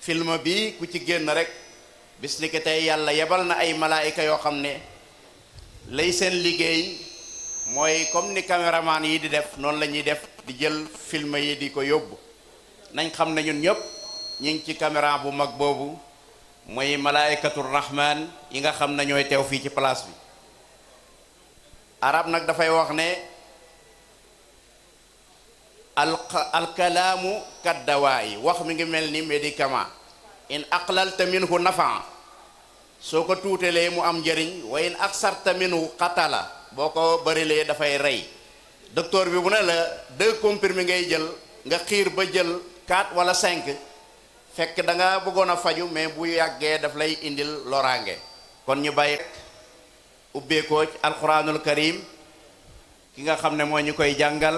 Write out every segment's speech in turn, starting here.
film bi ku ci génn rek bis ni ki tey yàlla yebal na ay malaayika yoo xam ne lay seen liggéey mooy comme ni caméraman yi di def noonu la ñuy def di jël film yi di ko yóbbu. nañ xam ne ñun ñëpp ñu ngi ci caméra bu mag boobu mooy malaayikatul rahman yi nga xam ne ñooy teew fii ci place bi. arab nag dafay wax ne alkalaamu kaddawaayi wax mi ngi mel ni médicament in aqlalta minhu nafa soo ko tuutelee mu am njëriñ wa in aksarta minhu qatala boo ko bërilee dafay rey. docteur bi bu ne la 2 comprimés ngay jël nga xiir ba jël 4 wala 5 fekk da nga bëggoon a faju mais bu yàggee daf lay indil loraange. kon ñu bàyyi ubbeekoo ci alquranul karim ki nga xam ne moo ñu koy jàngal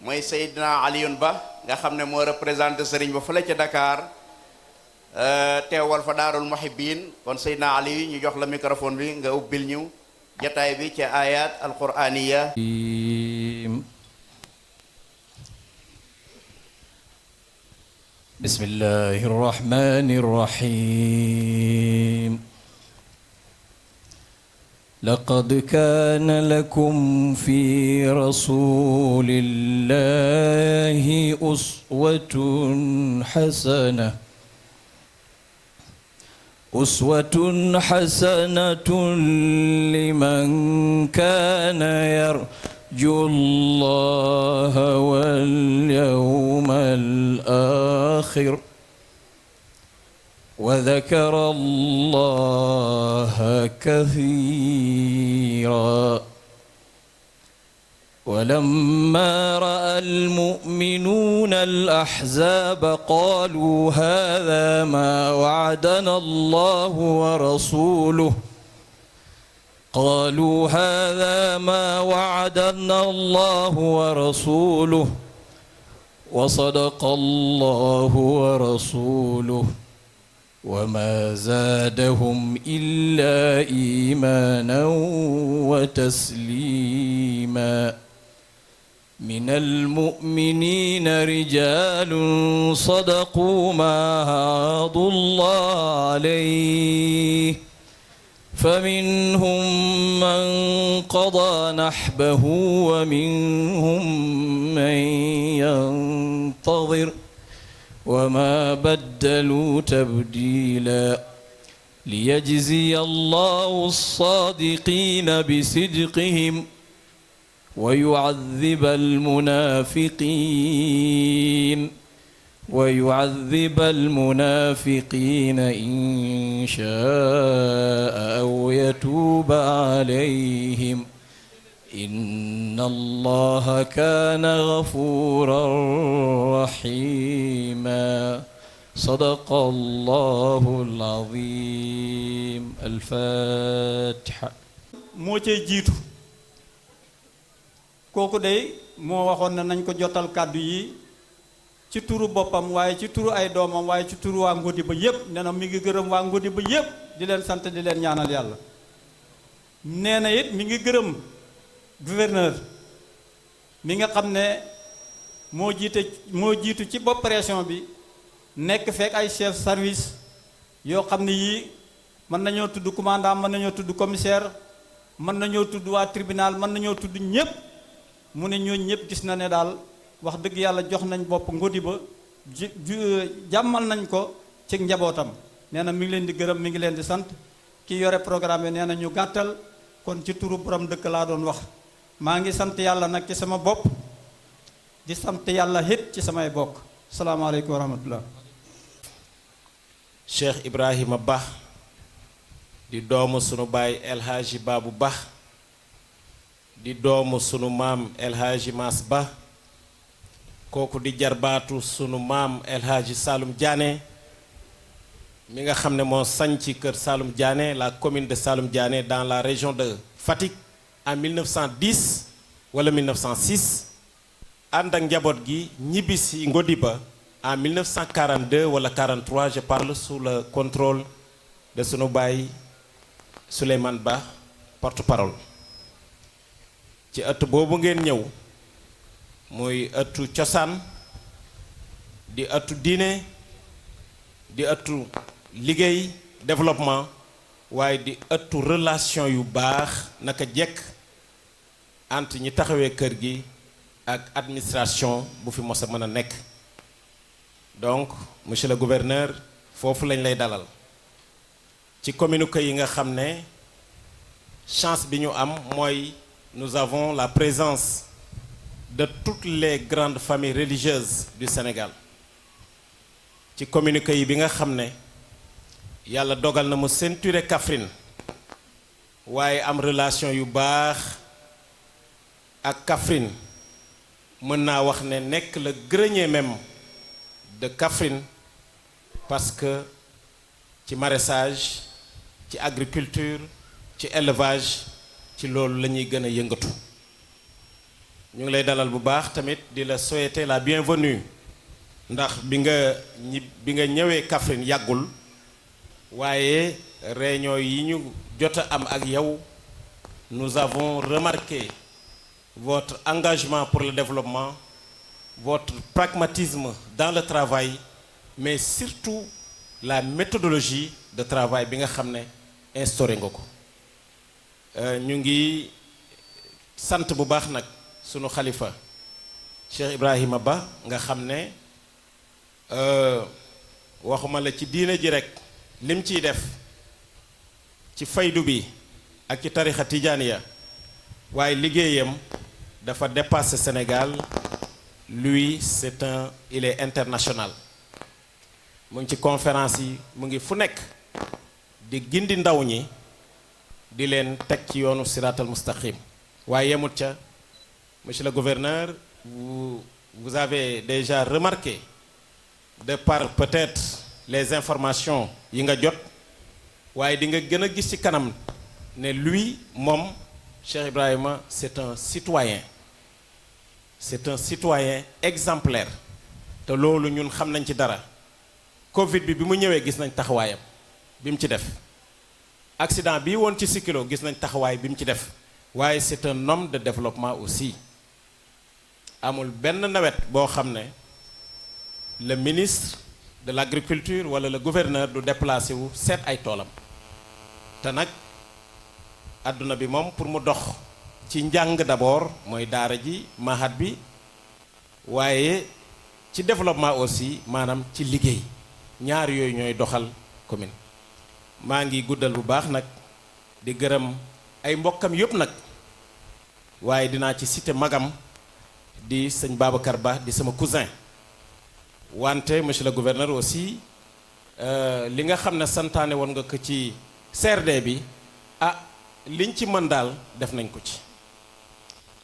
mooy Seydina Alioune Ba nga xam ne moo représenté sëriñ ba fële ca Dakar teewal fa daarul muhibbin. kon Seydina Ali ñu jox la microphone bi nga ubbil ñu jataay bi ci ayat alquraniya. bismillahi rrahmani rrahim. لقد كان لكم في رسول الله أسوة حسنة لمن كان يرجو الله واليوم الآخر وذكر الله كثيرا. ولما رأى المؤمنون الأحزاب قالوا هذا ما وعدنا الله ورسوله وصدق الله ورسوله وما زادهم إلا إيمانا وتسليما. من المؤمنين رجال صدقوا ما عاهدوا الله عليه فمنهم من قضى نحبه ومنهم من ينتظر وما بدلوا تبديلا. ليجزي الله الصادقين بصدقهم ويعذب المنافقين إن شاء أو يتوب عليهم إن الله كان غفورا رحيما. صدق الله العظيم. الفاتحة. moo cay jiitu kooku day moo waxoon na nañ ko jotal kàddu yi ci turu boppam waaye ci turu ay doomam waaye ci turu waa Ngodiba yépp nee na mi ngi gërëm waa Ngodiba yépp di leen sant di leen ñaanal yàlla. nee na it mi ngi gërëm gouverneur mi nga xam ne moo jiitu ci bopp région bi nekk fekk ay chef service yoo xam ne yii mën nañoo tudd commandant mën nañoo tudd commissaire mën nañoo tudd waa tribunal mën nañoo tudd ñépp mu ne ñooñu ñépp gis na ne daal wax dëgg yàlla jox nañ bopp Ngodiba jàmmal nañ ko ci njabootam. nee na mi ngi leen di gërëm mi ngi leen di sant ki yore programme bi nee na ñu gàttal kon ci turu borom dëkk laa doon wax. maa ngi sant yàlla nag ci sama bopp di sant yàlla it ci samay bokk. salaamaaleykum wa rahmatullah. Cheikh Ibrahima Ba di doomu sunu baay El Hadji Babou Ba di doomu sunu maam El Hadji Mass Ba kooku di jarbaatu sunu maam El Hadji Saloum Diané mi nga xam ne moo sañc kër Saloum Diané la commune de Saloum Diané dans la région de Fatick en 1910 wala 1906 ànd ak njaboot gi ñibbi si Ngodiba en 1942 wala 43 je parle sous le contrôle de sunu baay Souleymane Ba porte-parole. ci ëtt boobu ngeen ñëw muy ëttu cosaan di ëttu diine di ëttu liggéey développement waaye di ëttu relation yu baax naka jekk entre ñi taxawee kër gi ak administration bu fi mos a mën a nekk. Donc monsieur le gouverneur foofu lañ lay dalal ci communiqué yi nga xam ne chance bi ñu am mooy nous avons la présence de toutes les grandes familles religieuses du Sénégal ci communiqué yi bi nga xam ne yàlla dogal na mu ceinturé Kaffrine waaye am relation yu baax ak Kaffrine mën naa wax ne nekk le grenier même de Kaffrine parce que ci maraîchage ci agriculture ci élevage ci loolu la ñuy gën a yëngatu ñu ngi lay dalal bu baax tamit di la souhaiter la bienvenue ndax bi nga ñëwee Kaffrine yàggul waaye réunion yi ñu jot a am ak yow nous avons remarqué votre engagement pour le développement, votre pragmatisme dans le travail, mais surtout la méthodologie de travail bi nga xam ne instauré nga ko. ñu ngi sant bu baax nag sunu xalifa Cheikh Ibrahima Ba nga xam ne waxuma la ci diine ji rek lim ciy def ci faydu bi ak ci tarixa tijaaniya waaye liggéeyam dafa dépasser Sénégal. Lui il est international mu ngi ci conférence yi mu ngi fu nekk di gindi ndaw ñi di leen teg ci yoonu siratal mustaqim waaye yemut ca monsieur le gouverneur vous avez déjà remarqué de par peut-être les informations yi nga jot waaye di nga gën a gis ci kanam ne lui moom Cheikh Ibrahima c'est un citoyen exemplaire te loolu ñun xam nañ ci dara Covid bi mu ñëwee gis nañ taxawaayam bi mu ci def accident bi woon ci Sikilo gis nañ taxawaay bi mu ci def waaye c'est un homme de développement aussi amul benn nawet boo xam ne le ministre de l'agriculture wala le gouverneur du déplacé wu seet ay toolam te nag àdduna bi moom pour mu dox ci njàng d'abord mooy daara ji mahad bi waaye ci développement aussi maanaam ci liggéey ñaar yooyu ñooy doxal commune. maa ngi guddal bu baax nag di gërëm ay mbokkam yëpp nag waaye dinaa ci citer magam di sëñ Babacar Ba di sama cousin wante monsieur le gouverneur aussi li nga xam ne santaane woon nga ko ci CRD bi liñ ci mën daal def nañ ko ci.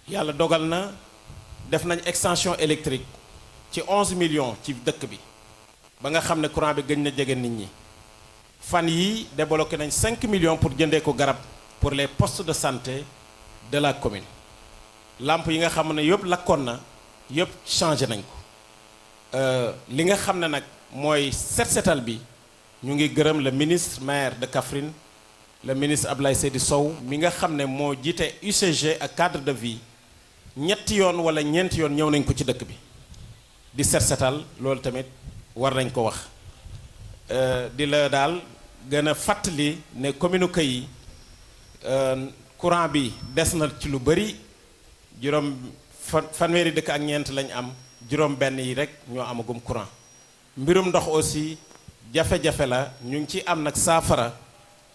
yàlla dogal na def nañ extension électrique ci 11 millions ci dëkk bi ba nga xam ne courant bi gëj na jege nit ñi fan yi débloqué nañ 5 millions pour jëndee ko garab pour les postes de santé de la commune lampe yi nga xam ne yëpp lakkoon na yëpp changé nañ ko li nga xam ne nag mooy setal bi ñu ngi gërëm le ministre maire de Kaffrine le ministre Ablaye Seydi Sow mi nga xam ne moo jiite UCG ak cadre de vie ñetti yoon wala ñeenti yoon ñëw nañ ko ci dëkk bi di setal loolu tamit war nañ ko wax di la daal gën a fàttali ne communiqué yi courant bi des na ci lu bari fanweeri dëkk ak ñeent lañ am juróom benn yi rek ñoo amagum courant mbirum ndox aussi jafe-jafe la ñu ngi ci am nag saafara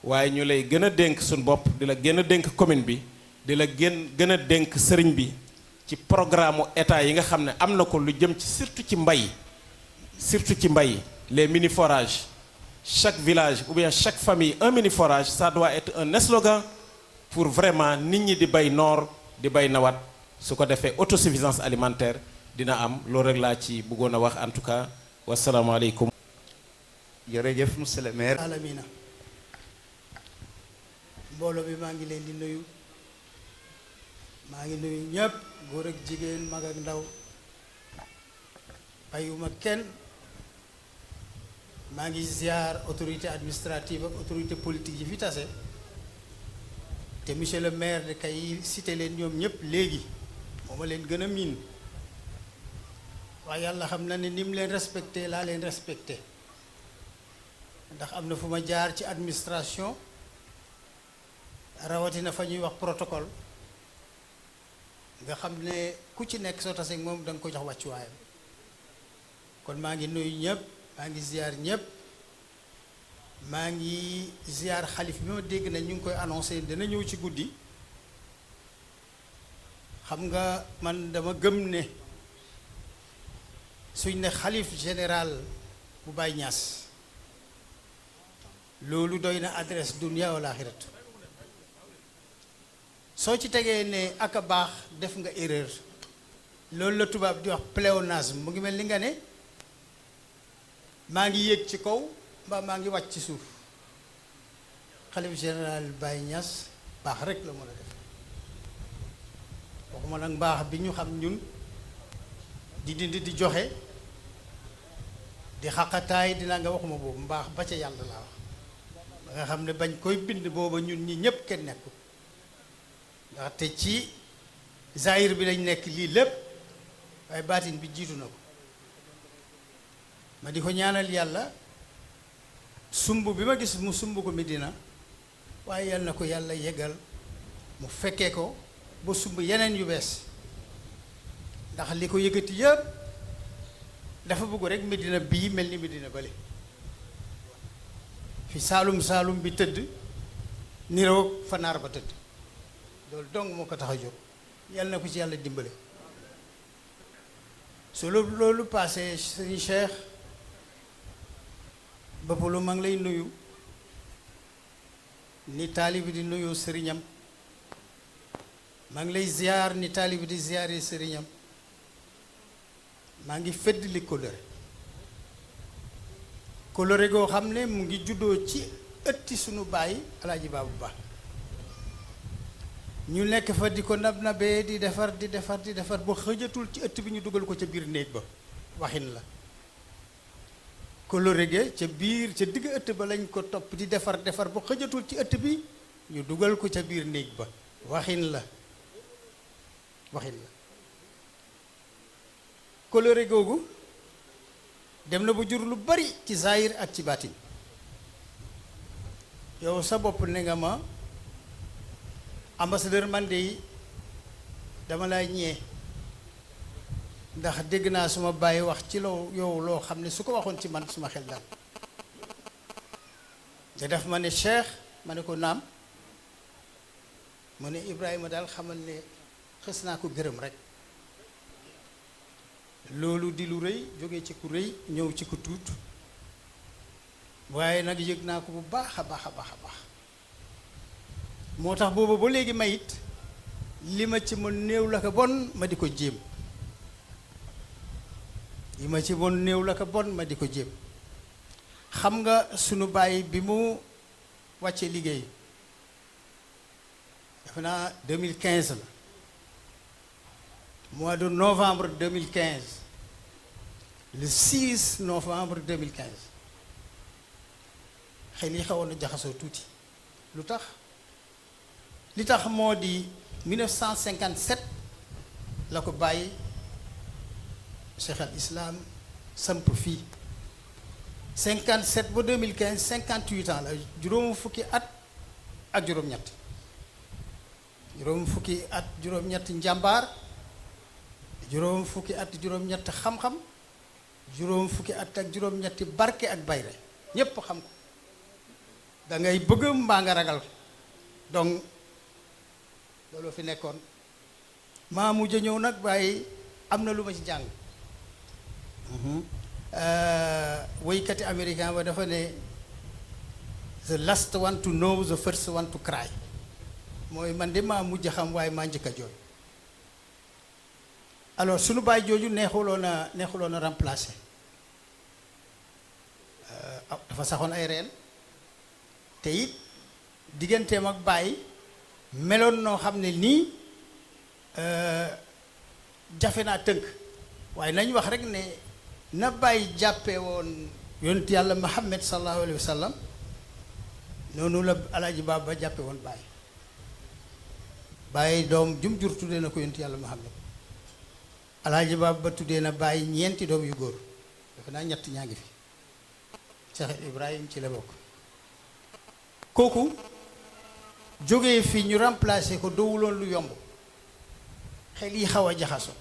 waaye ñu lay gën a dénk suñu bopp di la gën a dénk commune bi di la gën a dénk sëriñ bi ci programme état yi nga xam ne am na ko lu jëm ci surtout ci mbay les mini forages chaque village ou bien chaque famille un mini forage ça doit être un slogan pour vraiment nit ñi di bay noor di bay nawat su ko defee autosuffisance alimentaire dina am loolu rek laa ci bëggoon a wax en tout cas wasalaamaaleykum. jërëjëf monsieur le maire. alamina mbooloo bi maa ngi leen di nuyu maa ngi nuyu ñëpp góor ak jigéen mag ak ndaw bàyyiwuma kenn maa ngi ziar autorité administrative ak autorité politique yi fi tase te monsieur le maire de kay cité leen ñoom ñëpp léegi moo ma leen gën a miin waaye yàlla xam na ne ni mu leen respecté laa leen respecté ndax am na fu ma jaar ci administration rawatina fa ñuy wax protocole nga xam ne ku ci nekk soo tasee moom da nga ko jox wàccuwaayam kon maa ngi nuyu ñëpp maa ngi ziar ñëpp maa ngi ziar xalif bi ma dégg na ñu ngi koy annoncé dana ñëw ci guddi xam nga man dama gëm ne suñ ne xalif général bu Baye Niass loolu doy na adresse dunya wal axiratu soo ci tegee ne ak a baax def nga erreur loolu la tubaab di wax pléonasme mu ngi mel ni nga ne maa ngi yéeg ci kaw mbaa maa ngi wàcc ci suuf xalif général Baye Niass baax rek la mën a def waxuma nag mbaax bi ñu xam ñun di dindi di joxe di xaqataay dina nga waxuma boobu mbaax ba ca yàlla laa wax ba nga xam ne bañ koy bind booba ñun ñi ñépp kenn nekkul ndaxte ci zahir bi lañ nekk lii lépp waaye baatin bi jiitu na ko ma di ko ñaanal yàlla sumb bi ma gis mu sumb ko Medina waaye yal na ko yàlla yeggal mu fekkee ko ba sumb yeneen yu bees ndax li ko yëkkati yëpp dafa bëgg rek Medina bii mel ni Medina bale fi saalum saalum bi tëdd niroog fa naar ba tëdd loolu dong moo ko tax a jóg yàlla na ko ci yàlla dimbale su loolu passé sëriñ Cheikh Bapalo maa ngi lay nuyu ni taalibi di nuyu sëriñam maa ngi lay ziar ni taalibi di ziare sëriñam maa ngi fedd li coloré goo xam ne mu ngi juddoo ci ëtti sunu baay Alaaji Baabu Ba ñu nekk fa di ko nab nabee di defar ba xëjatul ci ëtt bi ñu dugal ko ca biir néeg ba waxin la coloré ge ca biir ca digg ëtt ba lañ ko topp di defar ba xëjatul ci ëtt bi ñu dugal ko ca biir néeg ba waxin la coloré googu dem na bu jur lu bari ci zahir ak ci baatin yow sa bopp ne nga ma ambassadeur man de dama lay ñee ndax dégg naa suma bàyyi wax ci loo xam ne su ko waxoon ci man suma xel daal te def ma ne Cheikh ma ne ko naam mu ne Ibrahima daal xamal ne xës naa ko gërëm rek loolu di lu rëy jóge ci ku rëy ñëw ci ku tuut waaye nag yëg naa ko bu baax a baax moo tax booba ba léegi mayit li ma ci mën néew la ko bon ma di ko jéem xam nga sunu baay bi mu wàccee liggéey defe naa 2015 la mois de novembre 2015 le 6 novembre 2015 xel yi xawoon na jaxasoo tuuti lu tax li tax moo di 1957 la ko bàyyi Cheikh al Islam samp fii 57 ba 2015 58 ans la juróom fukki at ak juróom-ñett njàmbaar juróom fukki at juróom-ñett xam-xam juróom fukki at ak juróom-ñetti barke ak bayre ñépp xam ko da ngay bëgg mbaa nga ragal donc loolu fi nekkoon maa mujj ñëw nag waaye am na lu ma ci jàng woykati américain ba dafa ne the last one to know the first one to cry mooy man de maa mujj xam waaye maa njëkk a jooy alors sunu baay jooju neexuloon a remplacer dafa saxoon ay reen te it digganteem ak baay meloon noo xam ne nii jafe naa tënk waaye nañ wax rek ne na baay jàppee woon yonent yàlla Muhammad sallallahu alayhi wa sallam noonu la Alaaji Baaba jàppe woon baay doom jum jur tuddee na ko yonent yàlla Muhammad Alaaji Baaba tuddee na baay ñeenti doom yu góor dafa naa ñett ñaa ngi fi Cheikh Ibrahim ci la bokk kooku jógee fi ñu remplacer ko dowuloon lu yomb xel yi xaw a jaxaso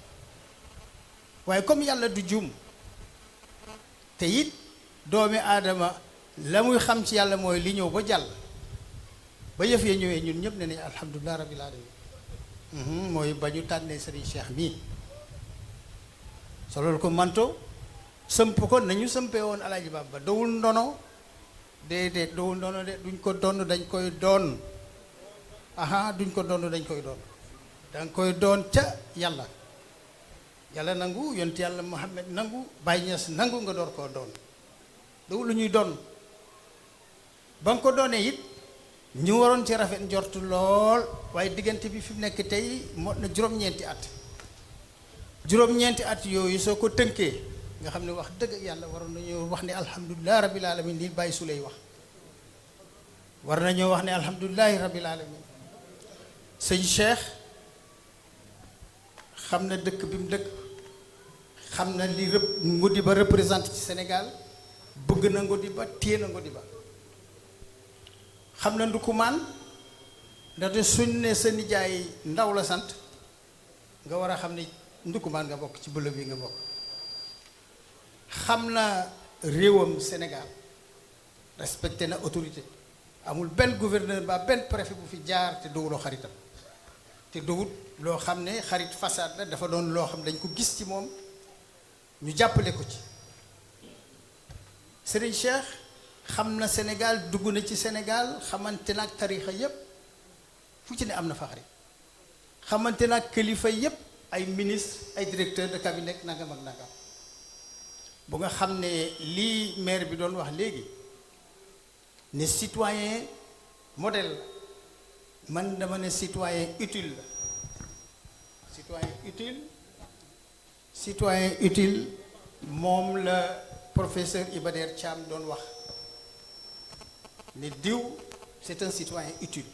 waaye comme yàlla du juum te it doomi aadama la muy xam ci yàlla mooy li ñëw ba jàll ba yëf ya ñëwee ñun ñëpp ne nañ alhamdulilah rabbil alamin mooy ba ñu tànnee Serigne Cheikh mii solol ko manto sëmp ko nañu sëmpee woon Alaaji Baba dowul ndono déedéet dowul ndono de duñ ko donn dañ koy doon duñ ko donn dañ koy doon danga koy doon ca yàlla yàlla nangu yonent yàlla Muhammad nangu Baay Ñas nangu nga door koo doon dowul lu ñuy doon ba nga ko doonee it ñu waroon ci rafet njort lool waaye diggante bi fi mu nekk tey mot na juróom-ñeenti at juróom-ñeenti at yooyu soo ko tënkee nga xam ne wax dëgg yàlla waroon nañoo wax ne alhamdulilah rabbil alamin li bàyyi su lay wax war nañoo wax ne alhamdulilahi rabbil alamin sëñ Cheikh xam na dëkk bi mu dëkk xam na li Ngodiba représenté ci Sénégal bëgg na Ngodiba téye na Ngodiba xam na ndukumaan ndaxte suñ ne sa nijaay ndaw la sant nga war a xam ne ndukumaan nga bokk ci bële bi nga bokk xam na réewam Sénégal respecté na autorité amul benn gouverneur ba benn préfet bu fi jaar te dowuloo xaritam te dowut loo xam ne xarit façade la dafa doon loo xam dañ ko gis ci moom ñu jàppale ko ci Serigne Cheikh xam na Sénégal dugg na ci Sénégal xamante nag tarixa yépp fu ci ne am na fa xarit xamante nag kilifa yépp ay ministre ay directeur de cabinet nangam ak nangam bu nga xam ne lii maire bi doon wax léegi ne citoyen modèle man dama ne citoyen utile la citoyen utile moom la professeur Iba Der Thiam doon wax ne diw c'est un citoyen utile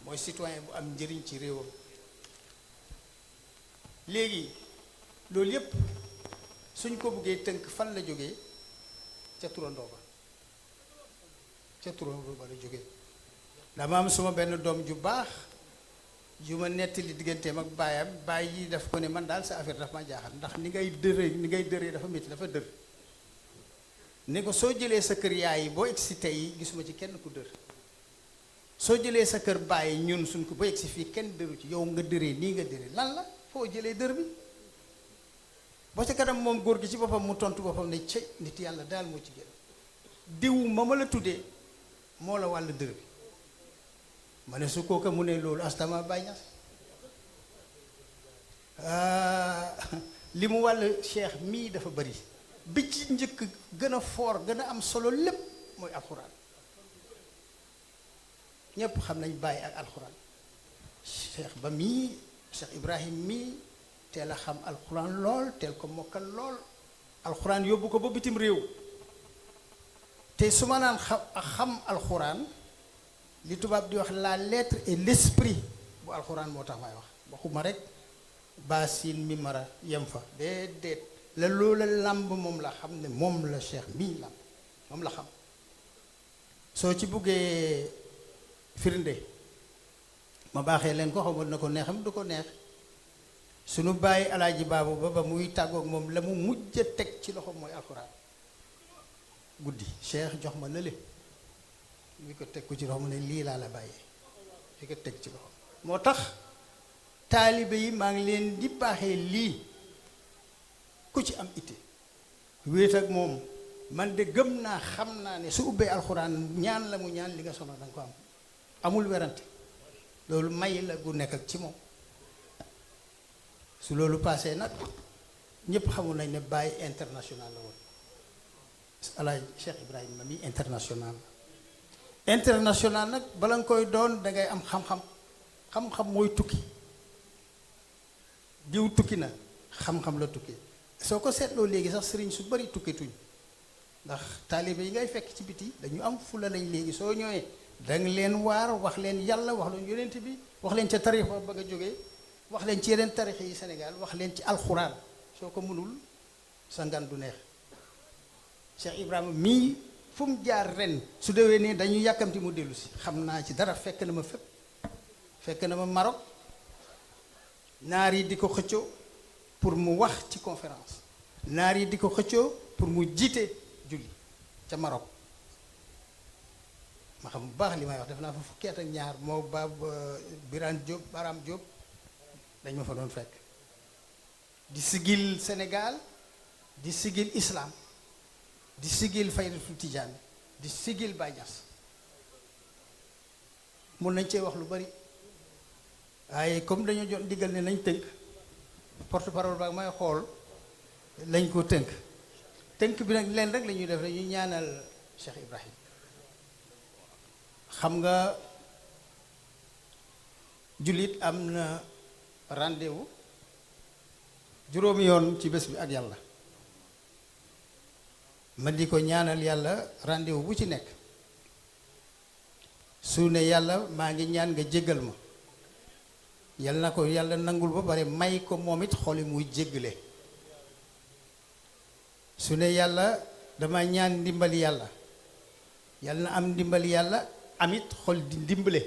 mooy citoyen bu am njëriñ ci réewam léegi loolu yépp suñ ko buggee tënk fan la jógee ca turandoo ba la jógee dama am suma benn doom ju baax ju ma nettali digganteem ak baayam baay yi daf ko ne man daal sa affaire dafa ma jaaxal ndax ni ngay dëree dafa métti dafa dër ne ko soo jëlee sa kër yaay boo egsi tey gisuma ci kenn ku dër soo jëlee sa kër baay ñun suñ ko ba egsi fii kenn dëru ci yow nga dëree nii nga dëree lan la foo jëlee dër bi ba ca kanam moom góor gi ci boppam mu tontu boppam ne cey nit yàlla daal moo ci gën diw ma la tuddee moo la wàll dër bi ma ne su kooka mu ne loolu astama Baay Ñas li mu wàll Cheikh mii dafa bari bi ci njëkk gën a foor gën a am solo lépp mooy alxuraan ñépp xam nañ Baay ak alxuraan Cheikh ba mii Cheikh Ibrahim mii teel a xam alxuraan lool teel ko mokkal lool alxuraan yóbbu ko ba bitim réew te su ma naan xam alxuraan li tubaab di wax la lettre et l'esprit bu alxuraan moo tax may wax waxuma rek baasin mi mara yem fa déedéet la loola làmb moom la xam ne moom la Cheikh mii làmb moom la xam soo ci buggee firnde ma baaxee leen ko xamal na ko neexam du ko neex sunu bàyyi alaaji baabu ba muy tàggoog moom la mu mujj a teg ci loxo mooy alxuraan guddi Cheikh jox ma lële mi ko teg ko ci loxo mu ne lii laa la bàyyee fi ko teg ci loxo moo tax taalibe yi maa ngi leen di baaxee lii ku ci am itte wéet ak moom man de gëm naa xam naa ne su ubbee alxuraan ñaan la mu ñaan li nga sono danga ko am amul werante loolu may la gu nekk ak ci moom su loolu passé nag ñépp xamul nañ ne Baye international la woon alaaj Cheikh Ibrahima mi international nag bala nga koy doon dangay am xam-xam mooy tukki diw tukki na xam-xam la tukki soo ko seetloo léegi sax sëriñ su bari tukkituñ ndax taalibe yi ngay fekk ci biti dañu am fula lañ léegi soo ñëwee danga leen waar wax leen yàlla wax leen yonent bi wax leen ca tarix ba bëgg a jógee wax leen ci yeneen tarix yi Sénégal wax leen ci alxuraan soo ko mënul sa ngan du neex Cheikh Ibrahima mii fu mu jaar ren su déwee nii dañu yàkkamti mu dellu si xam naa ci dara, fekk na ma fépp, fekk na ma Maroc, naar yi di ko xëccoo pour mu wax ci conférence, naar yi di ko xëccoo pour mu jiite julli ca Maroc. ma xam bu baax li may wax, def naa fa fukki at ak ñaar moo ba Birane Diop Baram Diop dañ ma fa doon fekk di sigil Sénégal, di sigil islam, di sigil Faydatu Tijaan, di sigil Baay Ñas. mun nañ cee wax lu bari waaye comme dañoo jot diggal ne nañ tënk, porte parole ba may xool lañ ko tënk bi nag leen rek la ñuy def rek ñu ñaanal Cheikh Ibrahim. xam nga jullit am na rendez-vous juróomi yoon ci bés bi ak yàlla, ma di ko ñaanal yàlla rendez-vous bu ci nekk su ne yàlla maa ngi ñaan nga jéggal ma, yàlla na ko yàlla nangul ba pare may ko moom it xoli muy jéggale. su ne yàlla dama ñaan ndimbali yàlla, yàlla na am ndimbali yàlla amit xol di ndimbale,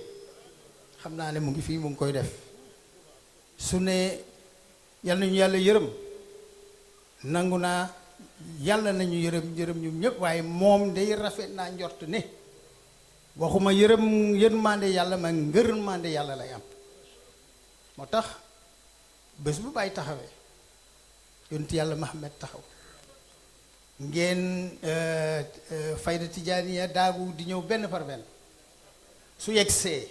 xam naa ne mu ngi fii mu ngi koy def. su ne yàlla nañu yàlla yërëm, nangu naa yàlla nañu yërëm ñun ñëpp, waaye moom day rafet naa njort ne waxuma yërmande yàlla ma ngërmande yàlla lay am. moo tax bés bu bàyyi taxawee yonent yàlla Muhammad taxaw, ngeen Fayda Tijaaniya daagu di ñëw benn par benn, su yegsee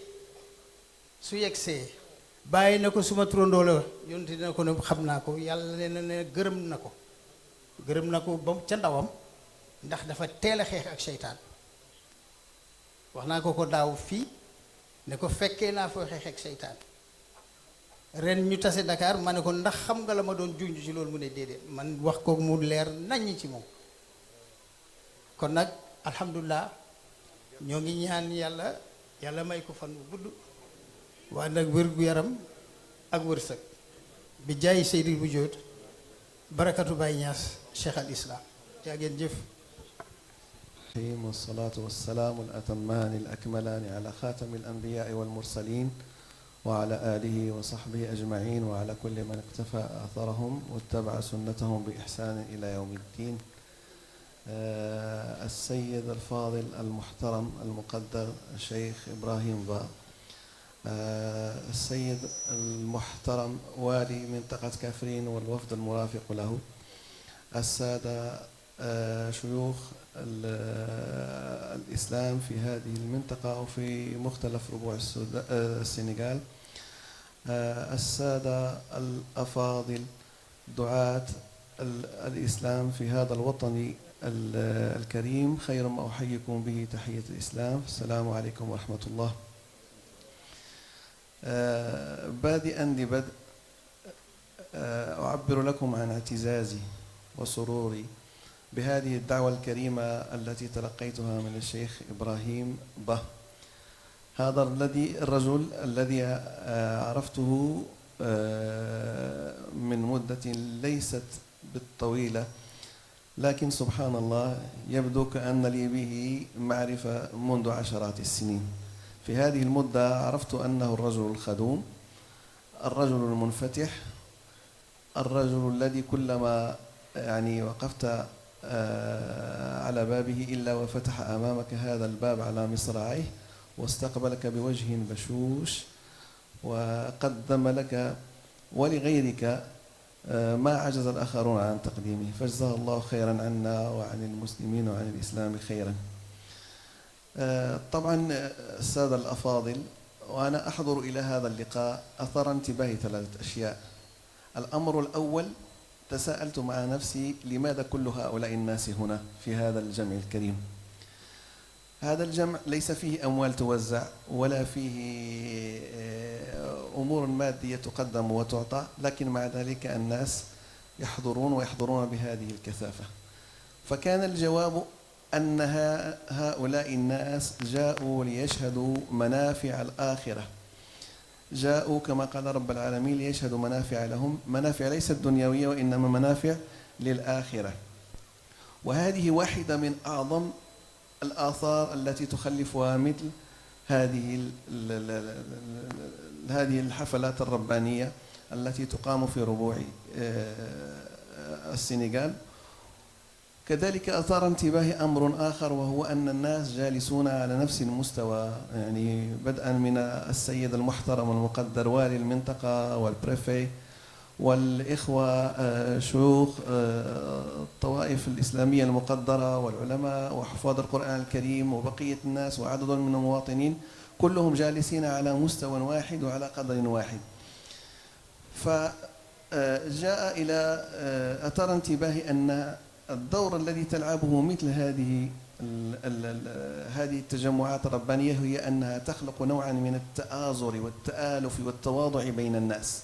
bàyyi na ko suma turandoo la yonent dina ko ne xam naa ko, yàlla ne gërëm na ko ba ca ndawam, ndax dafa teel a xeex ak seytaan. wax naa ko daaw fii ne ko fekkee naa foo xeex ak seytaan. ren ñu tase Dakar ma ne ko ndax xam nga la ma doon junj ci loolu, mu ne déedéet, man wax ko mu leer naññ ci moom. kon nag alhamdulilah ñoo ngi ñaan yàlla may ko fan bu gudd, waa nag wér gu yaram ak wërsëg bi jaay Seydi bu jóot barakatu Baay Ñas Cheikh al Islam. jaa ngeen jëf. والصلاة والسلام الأتمان الأكملان على خاتم الأنبياء والمرسلين وعلى آله وصحبه أجمعين وعلى كل من اقتفى آثارهم واتبع سنتهم بإحسان إلى يوم الدين. السيد الفاضل المحترم المقدر الشيخ إبراهيم با، السيد المحترم والي منطقة كافرين والوفد المرافق له، السادة شيوخ الإسلام في هذه المنطقة وفي مختلف ربوع السنغال، السادة الأفاضل دعاة الإسلام في هذا الوطن الكريم، خير ما أحييكم به تحية الإسلام، السلام عليكم ورحمة الله. بادئا ببدء أعبر لكم عن اعتزازي وسروري بهذه الدعوة الكريمة التي تلقيتها من الشيخ إبراهيم با. هذا الرجل الذي عرفته من مدة ليست بالطويلة، لكن سبحان الله يبدو كأن لي به معرفة منذ عشرات السنين. في هذه المدة عرفت أنه الرجل الخدوم، الرجل المنفتح، الرجل الذي كلما وقفت على بابه إلا وفتح أمامك هذا الباب على مصراعيه واستقبلك بوجه بشوش، وقدم لك ولغيرك ما عجز الآخرون عن تقديمه، فجزاه الله خيرا عنا وعن المسلمين وعن الإسلام خيرا. طبعا السادة الأفاضل، وأنا أحضر إلى هذا اللقاء أثار انتباهي ثلاثة أشياء. الأمر الأول، تساءلت مع نفسي لماذا كل هؤلاء الناس هنا في هذا الجمع الكريم؟ هذا الجمع ليس فيه أموال توزع ولا فيه أمور مادية تقدم وتعطى، لكن مع ذلك الناس يحضرون ويحضرون بهذه الكثافة. فكان الجواب أن هؤلاء الناس جاءوا ليشهدوا منافع الآخرة، جاءوا كما قال رب العالمين ليشهدوا منافع لهم، منافع ليست دنيوية وإنما منافع للآخرة. وهذه واحدة من أعظم الآثار التي تخلفها مثل هذه الحفلات الربانية التي تقام في ربوع السنغال. كذلك أثار انتباهي أمر آخر، وهو أن الناس جالسون على نفس المستوى، يعني بدءا من السيد المحترم المقدر والي المنطقة والبريفي والإخوة شيوخ الطوائف الإسلامية المقدرة والعلماء وحفاظ القرآن الكريم وبقية الناس وعدد من المواطنين، كلهم جالسين على مستوى واحد وعلى قدر واحد. فجاء إلى أثار انتباهي أن الدور الذي تلعبه مثل هذه التجمعات الربانية هي أنها تخلق نوعا من التآزر والتآلف والتواضع بين الناس.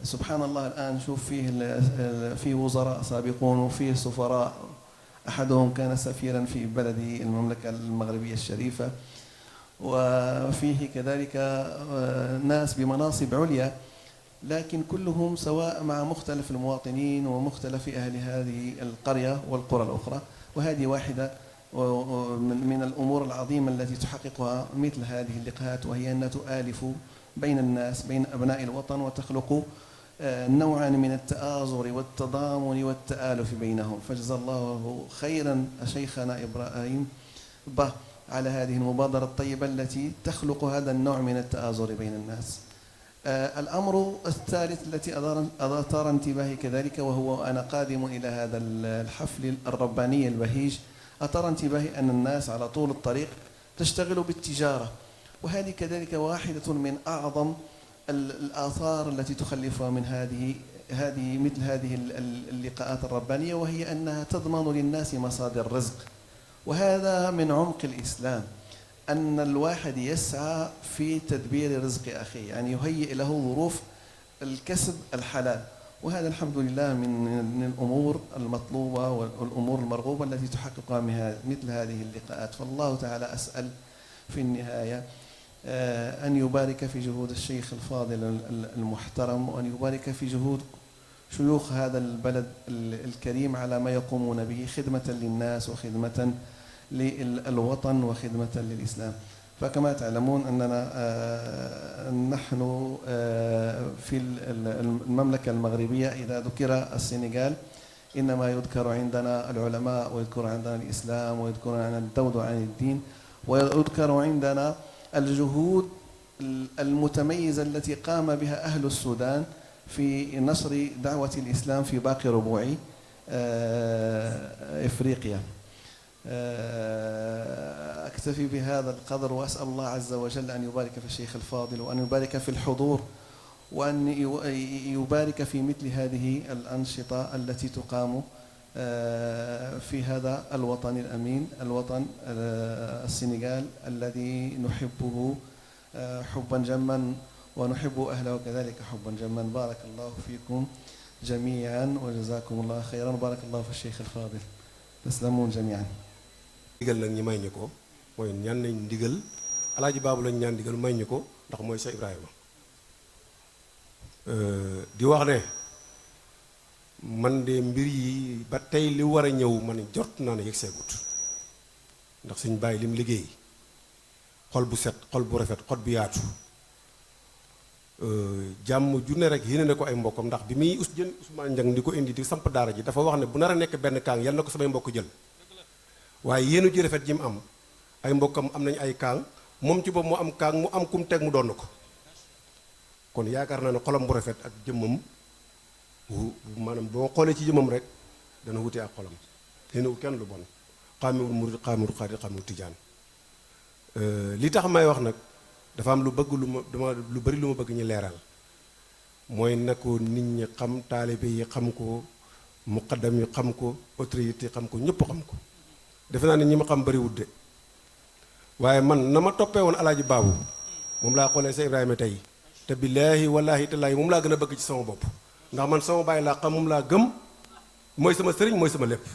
سبحان الله، الآن شوف فيه وزراء سابقون وفيه سفراء، أحدهم كان سفيرا في بلد المملكة المغربية الشريفة، وفيه كذلك ناس بمناصب عليا، لكن كلهم سواء مع مختلف المواطنين ومختلف أهل هذه القرية والقرى الأخرى. وهذه واحدة من الأمور العظيمة التي تحققها مثل هذه اللقاءات، وهي أن تؤالف بين الناس، بين أبناء الوطن، وتخلق نوعا من التآزر والتضامن والتآلف بينهم. فجزا الله خيرا شيخنا إبراهيم به على هذه المبادرة الطيبة التي تخلق هذا النوع من التآزر بين الناس. الأمر الثالث التي أثار انتباهي كذلك، وهو أنا قادم إلى هذا الحفل الرباني البهيج، أثار انتباهي أن الناس على طول الطريق تشتغل بالتجارة، وهذه كذلك واحدة من أعظم الآثار التي تخلفها من مثل هذه اللقاءات الربانية، وهي أنها تضمن للناس مصادر رزق. وهذا من عمق الإسلام، أن الواحد يسعى في تدبير رزق أخيه، يعني يهيئ له ظروف الكسب الحلال. وهذا الحمد لله من الأمور المطلوبة والأمور المرغوبة التي تحققها مثل هذه اللقاءات. فالله تعالى أسأل في النهاية أن يبارك في جهود الشيخ الفاضل المحترم، وأن يبارك في جهود شيوخ هذا البلد الكريم على ما يقومون به خدمة للناس وخدمة للوطن وخدمة للإسلام. فكما تعلمون أننا نحن في المملكة المغربية إذا ذكر السنغال إنما يذكر عندنا العلماء، ويذكر عندنا الإسلام، ويذكر عندنا الذود عن الدين، ويذكر عندنا الجهود المتميزة التي قام بها أهل السودان في نشر دعوة الإسلام في باقي ربوع إفريقيا. أكتفي بهذا القدر، وأسأل الله عز وجل أن يبارك في الشيخ الفاضل، وأن يبارك في الحضور، وأن يبارك في مثل هذه الأنشطة التي تقام في هذا الوطن الأمين، الوطن السنغال الذي نحبه حبا جما، ونحب أهله كذلك حبا جما. بارك الله فيكم جميعا وجزاكم الله خيرا. بارك الله في الشيخ الفاضل. تسلمون جميعا. ndigal nag ñi may ñu ko mooy ñaan nañ ndigal alaaji baabu lañ ñaan ndigal may ñu ko ndax mooy Cheikh Ibrahima di wax ne man de mbir yi ba tey li war a ñëw man jot naa ne yegg seegut ndax suñ bàyyi lim liggéey xol bu set, xol bu rafet, xol bu yaatu jàmm ju ne rek yéene ne ko ay mbokkam ndax bi muy Ousmane Ndiang di ko indi di samp daara ji dafa wax ne bu nar a nekk benn kaang yal na ko samay mbokk jël waaye yéenu ji rafet ji mu am ay mbokkam am nañ ay kaang moom ci boobu mu am kaang mu am kum teg mu doon ko kon yaakaar naa ne xolam bu rafet ak jëmmam maanaam boo xoolee ci jëmmam rek dana wute ak xolam yéenewul kenn lu bon xaamiwul murid xaamiwul xaadir xaamiwul tijaan li tax may wax nag dafa am lu bëgg lu bari lu ma bëgg ñu leeral mooy na ko nit ñi xam taalibe yi xam ko muqaddam yi xam ko autorité xam ko ñëpp xam ko defe naa ne ñi ma xam bari wut de waaye man na ma toppee woon alaaji baabu moom laa xoolee sa Ibrahima tey te billaahi wallaahi tallaahi moom laa gën a bëgg ci sama bopp ndax man sama baay laa xam moom laa gëm mooy sama sëriñ mooy sama lépp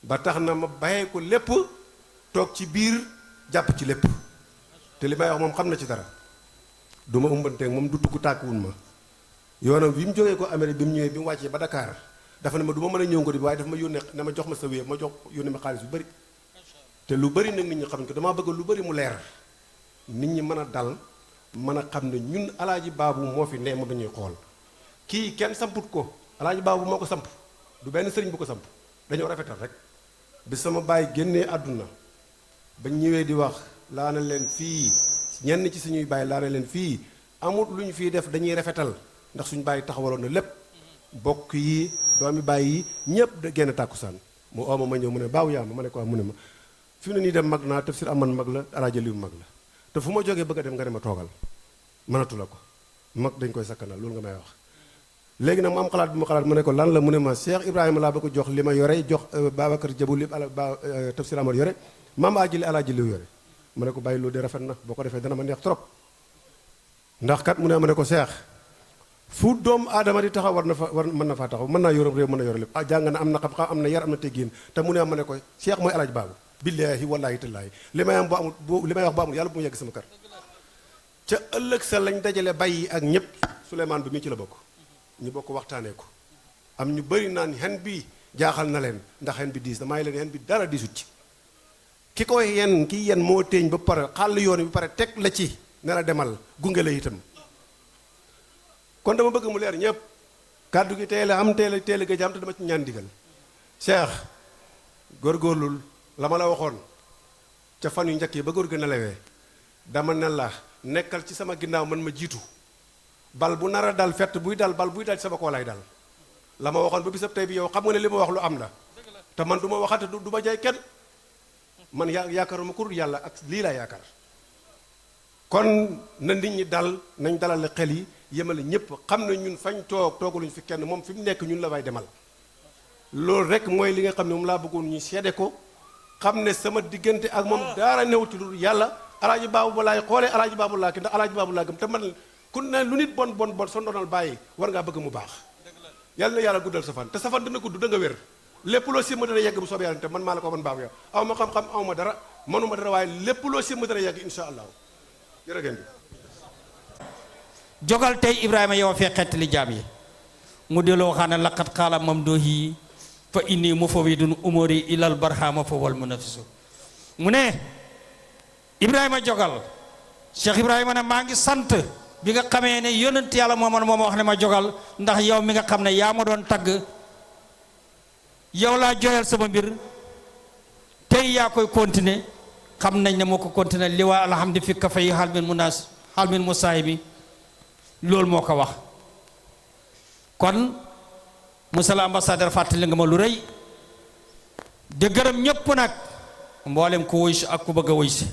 ba tax na ma bàyyee ko lépp toog ci biir jàpp ci lépp te li may wax moom xam na ci dara du ma umbanteeg moom du tukku tàkkuwun ma yoonam bi mu jógee ko Amérique bi mu ñëwee bi mu wàccee ba Dakar dafa ne ma du ma mën a ñëw Ngodi waaye dafa ma yónnee ne ma jox ma sa wéer ma jox yónnee ma xaalis bu bëri te lu bëri nag nit ñi xam ko damaa bëgg lu bëri mu leer nit ñi mën a dal mën a xam ne ñun alaaji baabu moo fi ne moom dañuy xool kii kenn samput ko alaaji baabu moo ko samp du benn sëriñ bu ko samp dañoo rafetal rek bi sama baay génnee àdduna ba ñëwee di wax laa na leen fii ñenn ci suñuy baay laa na leen fii amut lu ñu fiy def dañuy rafetal ndax suñu baay taxawaloon na lépp bokk yi doomi baay yi ñëpp da génn tàkkusaan mu ooma ma ñëw mu ne baaw yaa ma ne ko mu ne ma fi mu ne nii dem mag naa tafsir aman mag la alaaji liw mag la te fu ma jógee bëgg a dem nga ne ma toogal mënatu la ko mag dañ koy sakkanal loolu nga may wax léegi nag mu am xalaat bi ma xalaat mu ne ko lan la mu ne ma Cheikh Ibrahima laa ba ko jox li ma yore jox Babacar Jabu li tafsir aman yore maam aji li alaaji liw yore mu ne ko bàyyi loolu de rafet na boo ko defee dana ma neex trop ndax kat mu ne ma ne ko Cheikh fu doomu aadama di taxaw war mën na faa taxaw mën naa yor réew mën na yor lépp jàng na am na xam-xam am na yar am na teggiin te mu ne ma ne ko Cheikh mooy alaaji baabu billaahi wallaahi tallaahi li may am bu amul li may wax bu amul yàlla bu mu yegg sama kër ca ëllëg sa lañ dajale bàyyi ak ñëpp Souleymane bi mi ci la bokk ñu bokk waxtaanee ko am ñu bëri naan xen bi jaaxal na leen ndax xen bi diis damay leen xen bi dara diisut ci ki koy yen ki yen moo téeñ ba pare xàll yoon bi pare teg la ci ne la demal gunge la itam kon dama bëgg mu leer ñëpp kàddu gi teel a am teel a gëj am te dama ci ñaan digal Cheikh góorgóorlul la ma la waxoon ca fan yu njëkk yi ba góor gën a lewee dama ne la nekkal ci sama ginnaaw man ma jiitu bal bu nar a dal fett buy dal bal buy dal ci sama koo lay dal la ma waxoon ba bisab tey bi yow xam nga ne li ma wax lu am la te man du ma waxate du ma jaay kenn man yaakaaruma kur yàlla ak lii laa yaakaar kon na nit ñi dal nañ dalal xel yi yemale ñëpp xam ne ñun fañ toogaluñ fi kenn moom fi mu nekk ñun la fay demal loolu rek mooy li nga xam ne moom laa bëggoon ñu seede ko xam ne sama diggante ak moom daara new ci lu yàlla alaaji baabu ba laay xoolee alaaji baabu laa ki ndax alaaji baabu laa gëm te man ku ne lu nit bon bon bon soo doonal bàyyi war ngaa bëgg mu baax yàlla na yàlla guddal sa fan te sa fan dana gudd da nga wér lépp loo simma dana yegg bu soobee yàlla te man maa la ko man baabu yow aw ma xam-xam aw ma dara mënuma dara waaye lépp loo simma dana yegg insha allah jërëgéen jogal tey Ibrahima yow fee xettali jaam yi mu delloo waxaa ne laqad qaala mamduhi fa inni mufawwidun umuri ilal barhama fa wal munafisu mu ne Ibrahima jogal Cheikh Ibrahima ne maa ngi sant bi nga xamee ne yonent yàlla moo ma wax ne ma jogal ndax yow mi nga xam ne yaa ma doon tagg yow laa joyal sama mbir tey yaa koy continuer xam nañ ne moo ko continuer li waa alhamdi fi ka fay xal min musaahibi loolu moo ko wax kon monsieur l'ambassadeur fàttali nga ma lu rëy de gërëm ñëpp nag mboolem ku wuy si ak ku bëgg a wuy si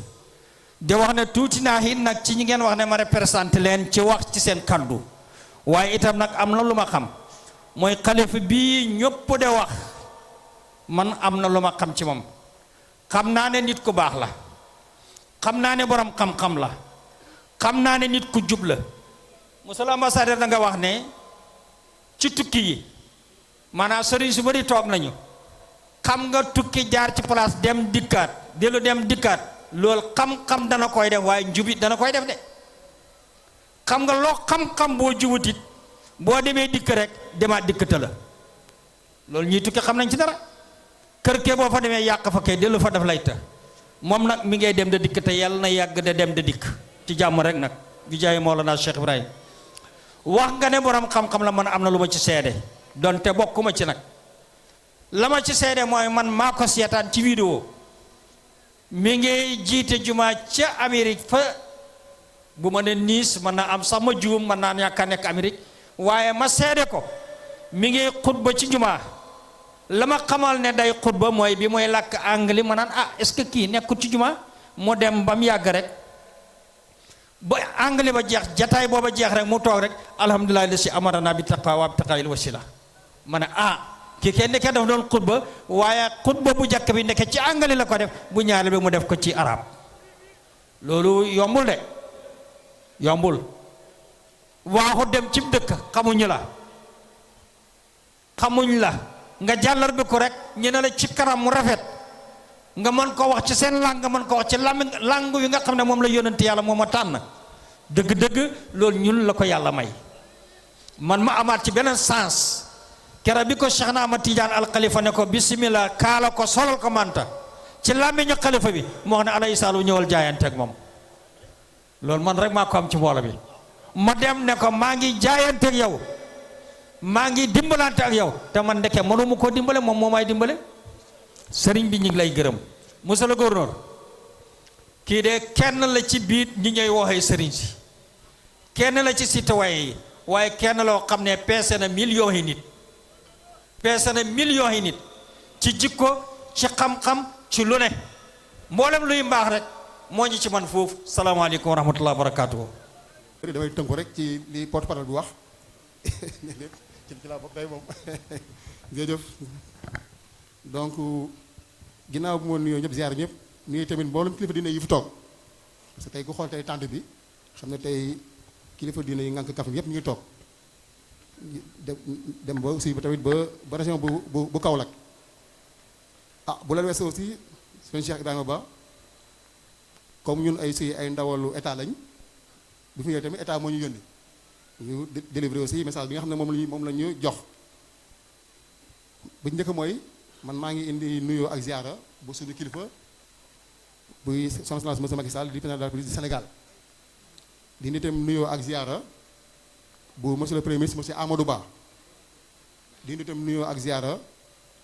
de wax ne tuuti naa it nag ci ñi ngeen wax ne ma représenté leen ci wax ci seen kaddu waaye itam nag am na lu ma xam mooy xalifa bii ñëpp de wax man am na lu ma xam ci moom xam naa ne nit ku baax la xam naa ne borom xam-xam la xam naa ne nit ku jub la monsieur l'ambassadeur da nga wax ne ci tukki yi maanaam sëriñ su bari toog nañu xam nga tukki jaar ci place dem dikkaat dellu dem dikkaat loolu xam-xam dana koy def waaye njubit dana koy def de xam nga loo xam-xam boo jubutit boo demee dikk rek demaat dikkata la loolu ñuy tukki xam nañ ci dara kër kee boo fa demee yàq fa kay dellu fa daf lay të moom nag mi ngay dem da dikk te yàlla na yàgg de dem da dikk ci jàmm rek nag bi jaay Mawlana Cheikh Ibrahima wax nga ne borom xam-xam la man am na lu ma ci seede donte bokkuma ci nag la ma ci seede mooy man maa ko seetaan ci vidéo mi ngi jiite jumaa ca Amérique fa bu ma ne Nice mën naa am sax ma juum mën naa ñàkk a nekk Amérique waaye ma seede ko mi ngi xutba ci jumaa la ma xamal ne day xutba mooy bi mooy làkk anglais ma naan ah est-ce que kii nekkul ci jumaa mu dem ba mu yàgg rek ba anglais ba jeex jataay booba jeex rek mu toog rek alhamdulilah la si amarana bi taqwa wa bi taqaayil wasila ma ne ah kii kenn nekkee daf doon xutba waaye xutba bu njëkk bi nekkee ci anglais la ko def bu ñaareel bi mu def ko ci arab loolu yombul de yombul waaxu dem ci dëkk xamuñu la xamuñ la nga jàllar bi ko rek ñu ne la ci kanam mu rafet nga mën ko wax ci seen langue nga mën ko wax ci langue yi nga xam ne moom la yónnante yàlla moom a tànn dëgg-dëgg loolu ñun la ko yàlla may man ma amaat ci beneen sens kera bi ko Cheikh na Ahmad Tidiane al Khalifa ne ko bismillah kaala ko solal ko manta ci làmmiñu xalifa bi moo wax ne ana Issa Lo ñëwal jaayante ak moom loolu man rek maa ko am ci mbooloo bi ma dem ne ko maa ngi jaayante ak yow maa ngi dimbalante ak yow te man ndeke mënuma koo dimbale moom moo may dimbale sëriñ bi ñu ngi lay gërëm monsieur le gouverneur kii de kenn la ci biir ñi ñooy waxee sëriñ si kenn la ci citoyen yi waaye kenn loo xam ne peese na millions yi nit peese na millions yi nit ci jikko ci xam-xam ci lu ne mboolem luy mbaax rek moo ñu ci man foofu salaamaaleykum wa rahmatulah wa barakaatu. damay tënku rek ci li porte parole bi wax ci laa bokk day moom jërëjëf donc ginnaaw bu ma nuyoo ñëpp ziar ñëpp nuyu tamit mboolem kilifa diine yi fi toog parce que tey ku xool tey tànt bi xam ne tey kilifa diine yi ngànk Kaffrine yëpp ñu ngi toog dem ba aussi ba tamit ba région bu Kaolack ah bu la weesoo aussi sëñ Cheikh Ibrahima Ba comme ñun ay ndawalu état lañ bu fi ñëwee tamit état moo ñu yónni ñu délivrer aussi message bi nga xam ne moom la ñu jox bu njëkk mooy man maa ngi indi nuyoo ak ziara bu suñu kilifa buy son excellence monsieur Macky Sall di président de la République du Sénégal di indi itam nuyoo ak ziara bu monsieur le premier ministre monsieur Amadou Ba di indi itam nuyoo ak ziara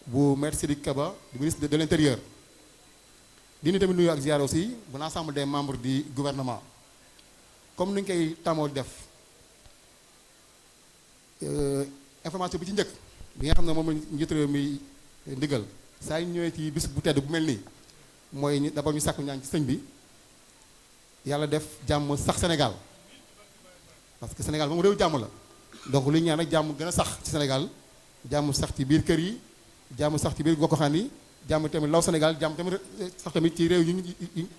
bu maître Sidiki Kaba di ministre de l'intérieur di indi tamit nuyoo ak ziara aussi bu l'ensemble des membres du gouvernement comme ni ñu koy tamoo def information bi ci njëkk bi nga xam ne moom la njiitu réew mi ndigal saa yu ñëwee ci bis bu tedd bu mel nii mooy d'abord ñu sàkku ñaan ci sëñ bi yàlla def jàmm sax Sénégal parce que Sénégal moom réew jàmm la donc lu ñu ñaan rek jàmm gën a sax ci Sénégal jàmm sax ci biir kër yi jàmm sax ci biir gox-goxaan yi jàmm tamit law Sénégal jàmm tamit sax tamit ci réew yu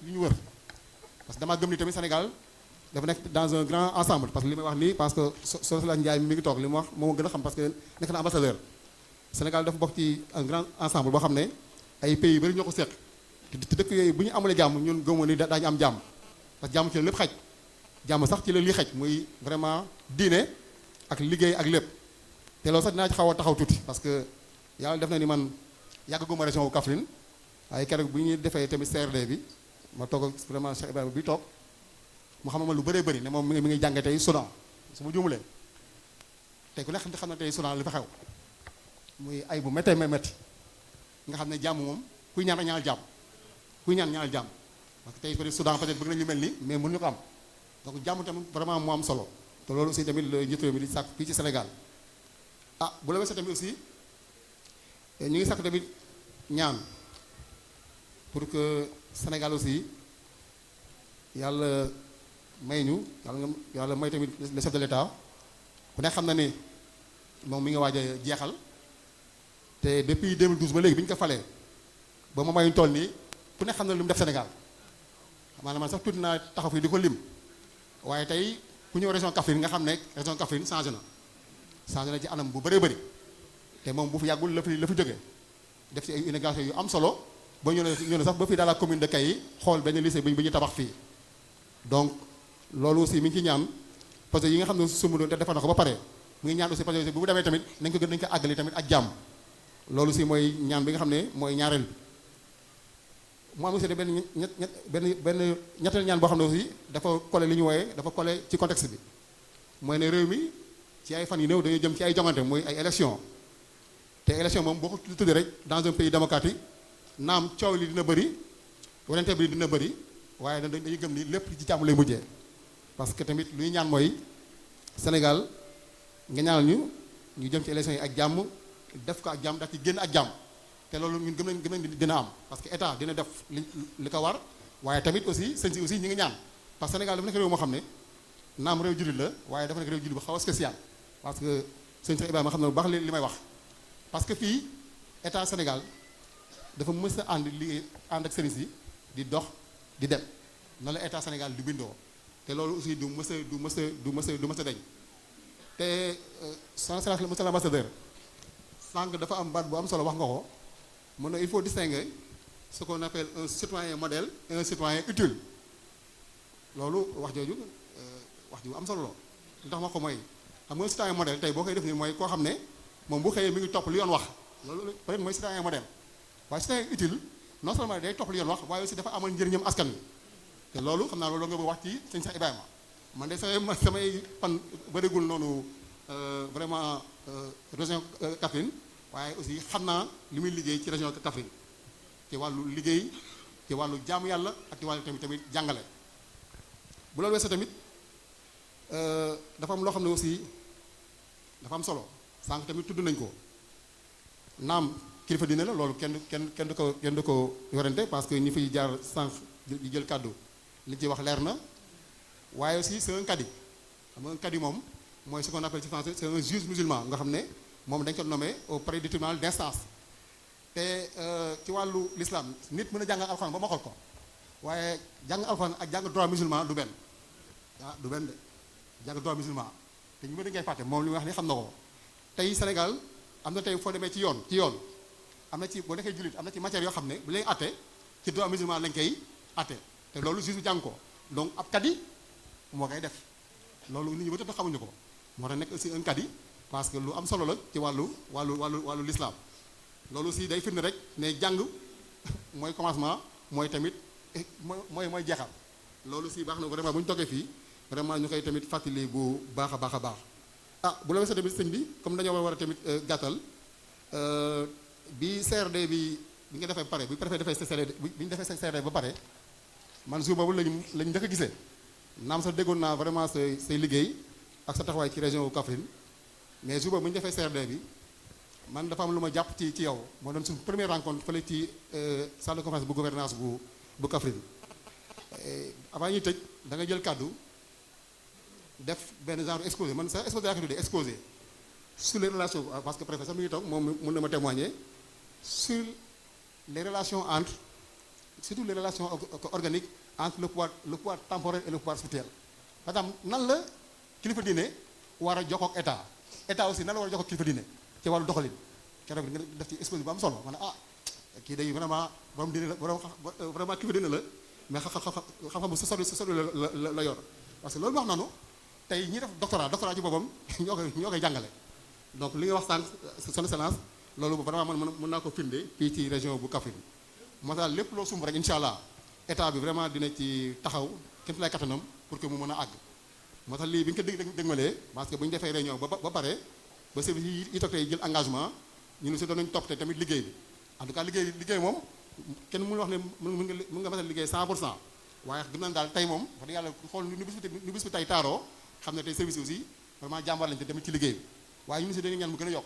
ñu wër parce que damaa gëm ni tamit Sénégal dafa nekk dans un grand ensemble parce que li may wax nii parce que Soxna Ndiaye mi ngi toog li mu wax moo gën a xam parce que nekk na ambassadeur Sénégal dafa bokk ci un grand ensemble boo xam ne ay pays yu bëri ñoo ko seq te dëkk yooyu bu ñu amulee jàmm ñun gëmoo ni daañu am jàmm parce que jàmm ci la lépp xaj jàmm sax ci la lii xaj muy vraiment diine ak liggéey ak lépp te loolu sax dinaa ci xaw a taxaw tuuti parce que yàlla def na ni man yàggaguma région wu Kaffrine waaye keroog bu ñuy defee tamit CRD bi ma toog ak vraiment Cheikh Ibrahima bi toog mu xam ma lu bëree bëri ne moom mi ngi jànge tey Soudan su ma juumulee tey ku nekk xam na tey Soudan li fa xew muy ay bu méttee métti nga xam ne jàmm moom kuy ñaan ak ñaanal jàmm kuy ñaanal jàmm parce que tey peut-être Soudan peut-être bëgg nañu lu mel nii mais mënuñu ko am donc jàmm tamit vraiment moo am solo te loolu aussi tamit la njiitu réew mi di sàkk fii ci Sénégal ah bu la weesoo tamit aussi ñu ngi sàkk tamit ñaan pour que Sénégal aussi yàlla may ñu yàlla may tamit le chef de l'État ku nekk xam na ni moom mi nga waaj a jeexal te depuis 2012 ba léegi bi ñu ko falee ba ma mayuñ toll nii ku nekk xam na lu mu def Sénégal xam man sax tuuti naa taxaw fii di ko lim waaye tey ku ñëw région Kaffrine nga xam ne région Kaffrine changé na ci anam bu bëree bëri te moom bu fi yàggul la fi jógee def ci ay innovation yu am solo ba ñu ne sax ba fii dans la commune de Kayi xool benn lycée bi ñu tabax fii donc loolu aussi mi ngi ci ñaan parce que yi nga xam ne sumb doon te defar na ko ba pare mu ngi ñaan aussi parce que bu demee tamit nañ ko àggali tamit ak jàmm loolu aussi mooy ñaan bi nga xam ne mooy ñaareel bi mu am aussi benn ñetteel ñaan boo xam ne aussi dafa collé li ñu wooyee dafa collé ci contexte bi mooy ne réew mi ci ay fan yu néew dañuy jëm ci ay jongante mooy ay élection te élection moom boo ko tuddee rek dans un pays démocratique naam coow li dina bëri werante bi dina bëri waaye dañuy gëm ni lépp ci jàmm lay mujjee parce que tamit lu ñu ñaan mooy Sénégal nga ñaanal ñu jëm ci élection yi ak jàmm def ko ak jàmm daal ci génn ak jàmm te loolu ñun gëm nañ dina am parce que état dina def li ko war waaye tamit aussi sëñ si aussi ñi ngi ñaan parce que Sénégal dafa nekk réew moo xam ne naam réew jullit la waaye dafa nekk réew jullit bu xaw a spécial parce que sëñ Cheikh Ibrahima xam na bu baax li may wax parce que fii état Sénégal dafa mës a ànd ak sëriñ si di dox di dem noonu la état Sénégal di bindoo te loolu aussi du mës a dañ te son excellence monsieur l'ambassadeur sànq dafa am baat bu am solo wax nga ko mën na il faut distinguer ce qu'on appelle un citoyen modèle et un citoyen utile loolu wax jooju wax ju am solo la li tax ma ko mooy xam nga citoyen modèle tey boo koy def ni mooy koo xam ne moom bu xëyee mi ngi topp li yoon wax loolu peut-être mooy citoyen modèle waaye citoyen utile non seulement day topp li yoon wax waaye aussi dafa amal njëriñam askan wi te loolu xam naa loolu nga bëgg wax ci sëñ Cheikh Ibrahima man de samay fan bëreegul noonu vraiment région Kaffrine waaye aussi xam naa li muy liggéey ci région Kaffrine ci wàllu liggéey ci wàllu jaamu yàlla ak ci wàllu tamit jàngale bu loolu weesoo tamit dafa am loo xam ne aussi dafa am solo sànq tamit tudd nañ ko naam kilifa diine la loolu kenn du ko yorante parce que ñi fiy jaar sànq di jël kàddu li ci wax leer na waaye aussi c'est un cadi xam nga un cadi moom mooy ce qu'on appelle ci français c'est un juge musulman nga xam ne moom dañ ko nommé auprès du tribunal d'instance te ci wàllu l'islam nit mën a jàng alxuraan ba mokkal ko waaye jàng alxuraan ak jàng droit musulman du benn du benn de jàng droit musulman te ñu bëri ngay fàtte moom li mu wax ni xam na ko tey Sénégal am na tey foo demee ci yoon am na ci boo nekkee jullit am na ci matière yoo xam ne bu lay atte ci droit musulman lañ koy atte te loolu juge bu jàng ko donc ab kadi moo koy def loolu nit ñi ba tëdd xamuñu ko moo tax nekk aussi un kadi parce que lu am solo la ci wàllu l'islam loolu aussi day firnde rek ne jàng mooy commencement mooy tamit mooy jeexal loolu aussi baax na vraiment bu ñu toggee fii vraiment ñu koy tamit fàttali bu baax a baax a baax bu la weesoo tamit sëñ bi comme dañoo war a tamit gàttal bi CRD bi nga defee ba pare bi préfet defee CRD bi ñu defee CRD ba pare man jour boobu lañu njëkk a gisee naam sax déggoon naa vraiment say liggéey ak sa taxawaay ci région Kaffrine mais jour boobu bu ñu defee CRD bi man dafa am lu ma jàpp ci yow moo doon suñu première rencontre fële ci salle de conférence bu gouvernance bu Kaffrine avant ñuy tëj da nga jël kàddu def benn genre exposé man sax exposé yaa ko tuddee exposé sur les relations parce que préfet sax mi ngi toog moom mën na ma témoigner sur les relations entre surtout les relations organiques entre le pouvoir temporel et le pouvoir spirituel par exemple nan la kilifa diine war a jokkoo ak état aussi nan la war a jokkoo ak kilifa diine ci wàllu doxalin keroog nga def ci exposé bu am solo ma ne kii day vraiment borom diine la vraiment kilifa diine la mais xam-xam sa sori la yor parce que loolu wax noonu tey ñi def doctorat ci boppam ñoo koy jàngale donc li nga wax sànq son excellence loolu vraiment man mën naa ko firnde fii ci région bu Kaffrine moo tax lépp loo sumb rek incha allah état bi vraiment dina ci taxaw kéem lay kattanam pour que mu mën a àgg moo tax lii bi nga ko dégmalee parce que bu ñu defee réunion ba pare ba service yi toog tey jël engagement ñun aussi doon nañu topp te tamit liggéey bi en tout cas liggéey moom kenn mënu wax ne mën nga matal liggéey 100% waaye gëm nañ daal tey moom wax dëgg yàlla xool nu bis bi tey taaroo xam ne tey service aussi vraiment jàmbaar lañ te tamit ci liggéey bi waaye ñun aussi dañuy ñaan mu gën a yokk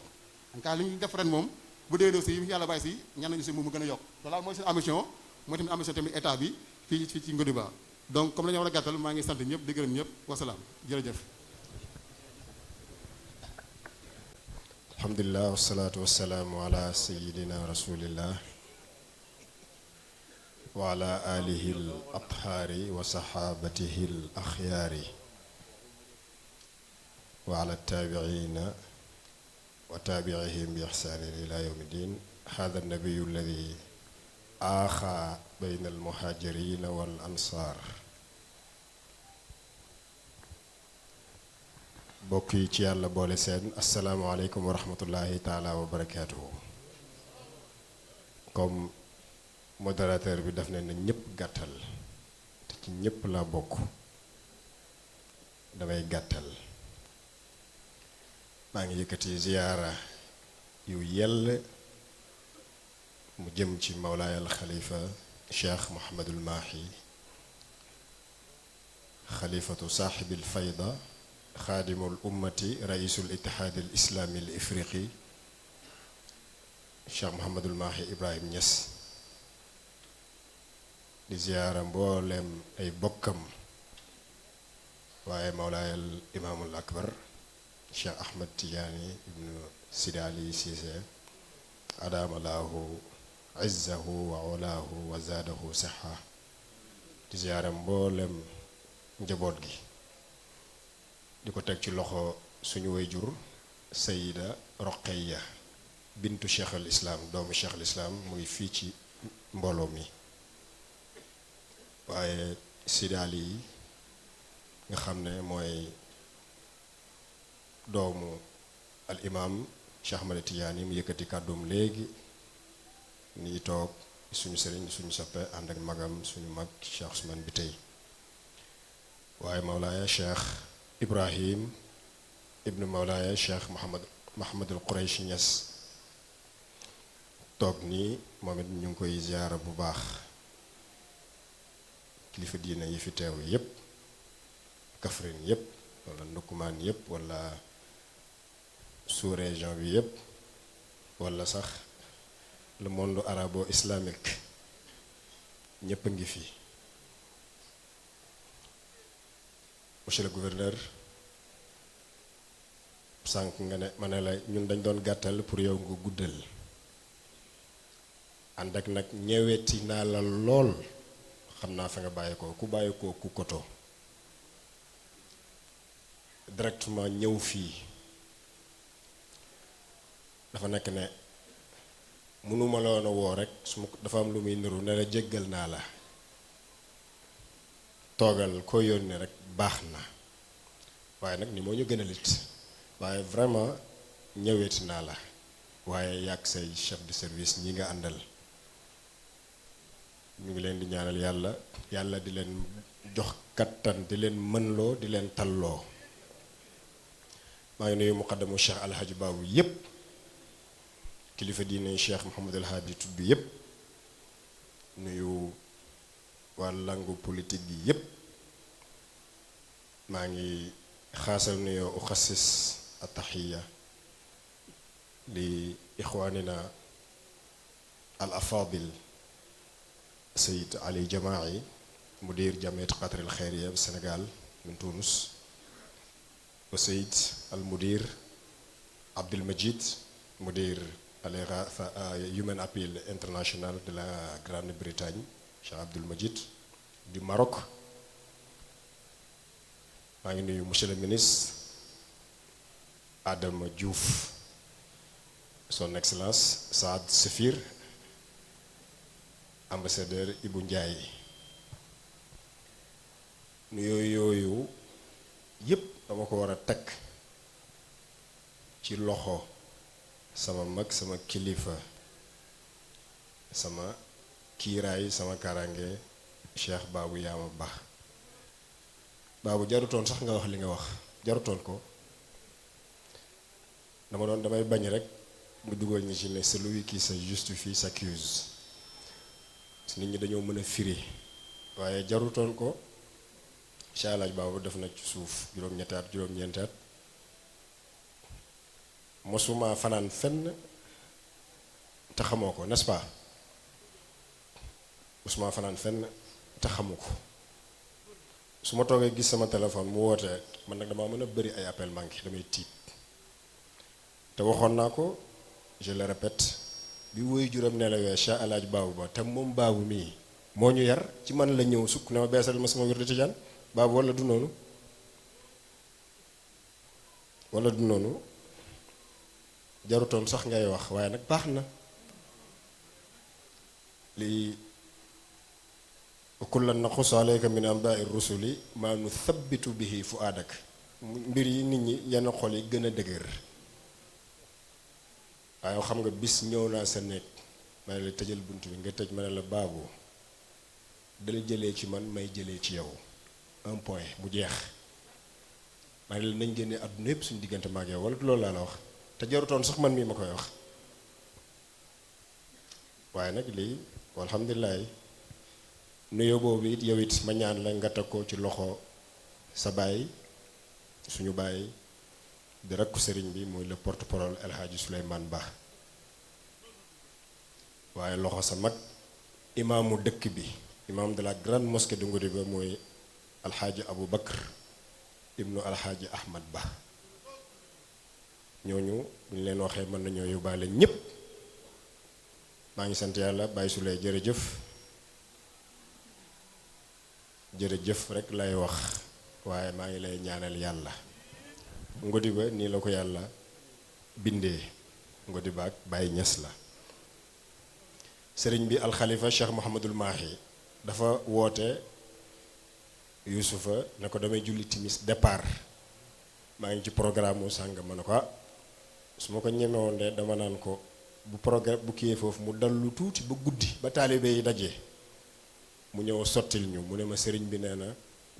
en tout cas li ñu def ren moom bu déwénee aussi yàlla bàyyi si ñaan nañu si mu gën a yokk loolu daal mooy seen ambition mooy tamit ambition tamit état bi fii ci Ngodiba donc comme la ñu war a gàttal maa ngi sant ñëpp di gërëm ñëpp wasalaam jërëjëf. alhamdulilah wasalaatu wasalaamu ala sayidina rasulillah wa ala alihi al athaari wa sahabatihi al axyaari wa ala taabiciina wa taabicihim bi ixsaanin ila yawmi ddin hada nabiyu alladi aaxaa bayna almuhaajirina wal ansaar bokk yi ci yàlla boole seen asalaamualeykum wa rahmatullahi taala wa barakaatuhu comme modérateur bi daf ne na ñépp gàttal te ci ñépp laa bokk damay gàttal maa ngi yëkkati ziyaara yu yell mu jëm ci mawlaayal xalifa cheikh Mouhamadul Mahi xalifatu saaxibil fayda xaadimul ummati raisul ittihaadil islaami al ifriqi cheikh Mouhamadul Mahi Ibrahim Niass di ziyaara mbooleem ay bokkam waaye mawlaayal imaamul akbar cheikh Ahmed Tidiane ibnu Sidi Ali Cissé adaamalaahu izzahu wa olaahu wa zaadahu sixa di ziyaara mboolem njaboot gi di ko teg ci loxo suñu wayjur sayida Roqeya bintu cheikh al islaam doomu cheikh al islaam mu ngi fii ci mbooloo mi waaye Sidi Ali yi nga xam ne mooy doomu al imaam Cheikh Ahmed Tidiane mu yëkkati kàddoom léegi nii toog suñu sëriñ suñu soppe ànd ak magam suñu mag Cheikh Ousmane bi tey waaye Mawlaaya Cheikh Ibrahim ibnu Mawlaaya Cheikh Mahamadul Quraysh Niass toog nii moom it ñu ngi koy ziyaara bu baax kilifa diine yi fi teew yépp Kaffrine yépp wala Ndoukoumane yépp wala sous-région bi yépp wala sax le monde arabo-islamique ñépp a ngi fi. Monsieur le gouverneur sànq nga ne ma ne la ñun dañ doon gàttal pour yow nga guddal ànd ak nag ñeweti naa la lool xam naa fa nga bàyyi ko ku bàyyi ko ku koto directement ñëw fii dafa nekk ne mënuma la woon a woo rek su ma dafa am lu muy niru ne la jéggal naa la toogal koo yónnee rek baax na waaye nag ni moo ñu gënalit waaye vraiment ñëweeti naa la waaye yàgg say chef de service ñi nga àndal ñu ngi leen di ñaanal yàlla di leen jox kattan di leen mënloo di leen talloo maa ngi nuyu muqaddamu Cheikh Alhaji Baabu yépp kilifa diine Cheikh Mouhamadul Hadi tudd yépp nuyu waa langu politique gi yépp maa ngi xaasal nuyoo uxassis ataxiya li ixwaanina al afadil Sayid Ali Jamaai mudir jamiat Qatar al Xayriya bi Sénégal min Tunis wa Sayid al mudir Abdul Majid mudir al Human Appeal International de la Grande-Bretagne Cheikh Abdul Majid du Maroc maa ngi nuyu monsieur le ministre Adama Diouf son excellence Saad Sefir ambassadeur Ibou Ndiaye nuyu yooyu yépp dama ko war a teg ci loxo sama mag sama kilifa sama kiiraay sama karange Cheikh Babou Yaama Ba Babou jarutoon sax nga wax li nga wax jarutoon ko damay bañ rek mu dugal ñi ci ne celui qui se justifie s'accuse nit ñi dañoo mën a firi waaye jarutoon ko Cheikh Alhaji Babou def na ci suuf juróom-ñetti at juróom-ñeenti at mosuma fanaan fenn te xamoo ko n'est-ce pas mosuma fanaan fenn te xamu ko su ma toogee gis sama téléphone mu woote man nag damaa mën a bëri ay appel manqué damay tiit te waxoon naa ko je le répète bi woy juróom nelawee Cheikh Alhaji Babou ba te moom Babou mii moo ñu yar ci man la ñëw sukk ne ma beesal ma sama wér de Tijaan Babou wala du noonu jarutoon sax ngay wax waaye nag baax na lii kullan naqussu alayka min anba'i rusuli maa nu thabbitu bihi fu'aadak mbir yi nit ñi yenn xol yi gën a dëgër waaye xam nga bis ñëw naa sa néeg ma ne la tëjal bunt bi nga tëj ma ne la Babou dala jëlee ci man may jëlee ci yow un point mu jeex ma ne la nañ génne àdduna yépp suñu diggante maag yow wala loolu laa la wax te jarutoon sax man mii ma koy wax waaye nag lii alhamdulilah nuyoo boobu it yow it ma ñaan la nga teg ko ci loxo sa baay suñu baay di rakku sëriñ bi muy le porte-parole El Hadji Souleymane Ba waaye loxo sa mag imaamu dëkk bi imaam de la grande mosquée de Ngodiba mooy alxaaji Abou Bakr ibnu alxaaji Ahmad Ba ñooñu bu ñu leen waxee mën nañoo yóbbaale ñépp maa ngi sant yàlla Baye Souley jërëjëf rek lay wax waaye maa ngi lay ñaanal yàlla Ngodiba nii la ko yàlla bindee Ngodiba ak Baye Niass la sëriñ bi alxalifa Cheikh Mouhamadul Mahi dafa woote Yuusufa ne ko damay julli timis départ maa ngi ci programme mu sàng ma ne ko su ma ko ñemewoon de dama naan ko bu programme bu kiyee foofu mu dal lu tuuti ba guddi ba taalibe yi dajee mu ñëw sottil ñu mu ne ma sëriñ bi nee na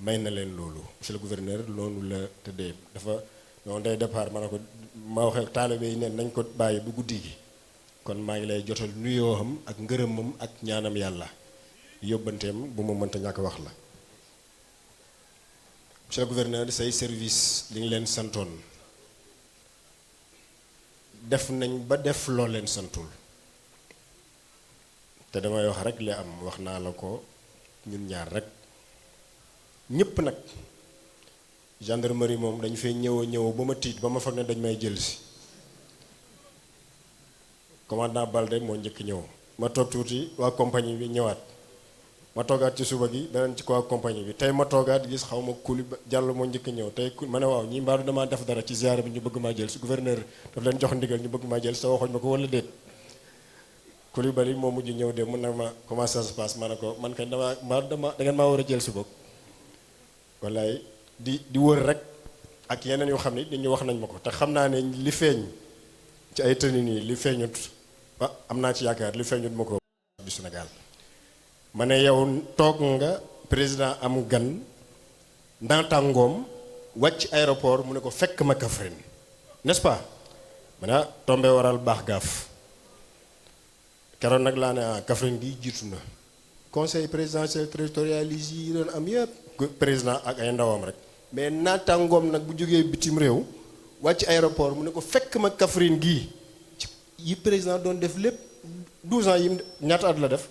may na leen loolu monsieur le gouverneur loolu la tëddee dafa noonu day départ ma ne ko ma waxee taalibe yi neen nañ ko bàyyi bu guddi gi kon maa ngi lay jotal nuyooxam ak ngërëmam ak ñaanam yàlla yóbbanteem bu ma mënta ñàkk wax la monsieur le gouverneur say service li ngi leen santoon def nañ ba def loo leen santul te damay wax rek li am wax naa la ko ñun ñaar rek ñépp nag gendarmerie moom dañu fay ñëw ba ma tiit ba ma foog ne dañ may jël si commandant Balde moo njëkk ñëw ma toog tuuti waa compagnie bi ñëwaat ma toogaat ci suba gi beneen ci waa compagnie bi tey ma toogaat gis xaw ma kuli jàll moo njëkk ñëw tey ma ne waaw ñi mbaaru damaa def dara ci ziyaara bi ñu bëgg maa jël si gouverneur daf leen jox ndigal ñu bëgg maa jël sa waxoñ ma ko wala déet Coulibaly moo mujj ñëw de mun nag ma comment ça se passe ma ne ko man kay da ngeen maa war a jël si boog wallaay di wër rek ak yeneen yoo xam ne nit ñi wax nañ ma ko te xam naa ne li feeñ ci ay tëni nii li feeñut am naa ci yaakaar li feeñut ma ko du Sénégal ma ne yow toog nga président am gan ndantangoom wàcc aéroport mu ne ko fekk ma Kaffrine n'est-ce pas ma ne tombé waral baax gaaf keroon nag laa ne Kaffrine gi jiitu na conseil présidentiel territorialisé yi doon am yëpp président ak ay ndawam rek mais naataangoom nag bu jógee bitim réew wàcc aéroport mu ne ko fekk ma Kaffrine gii yi président doon def lépp 12 ans yim ñaata at la def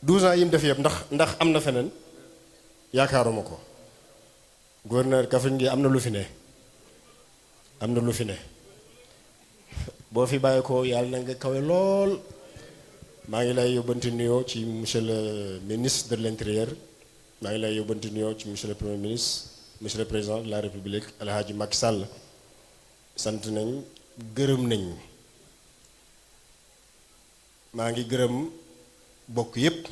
12 ans yim def yëpp ndax am na feneen yaakaaruma ko gouverneur Kaffrine gi am na lu fi ne am na lu fi ne boo fi bàyyi ko yàlla na nga kawe lool maa ngi lay yóbbanti nuyoo ci monsieur le ministre de l'intérieur maa ngi lay yóbbanti nuyoo ci monsieur le premier ministre monsieur le président de la république El Hadji Macky Sall sant nañ gërëm nañ maa ngi gërëm bokk yépp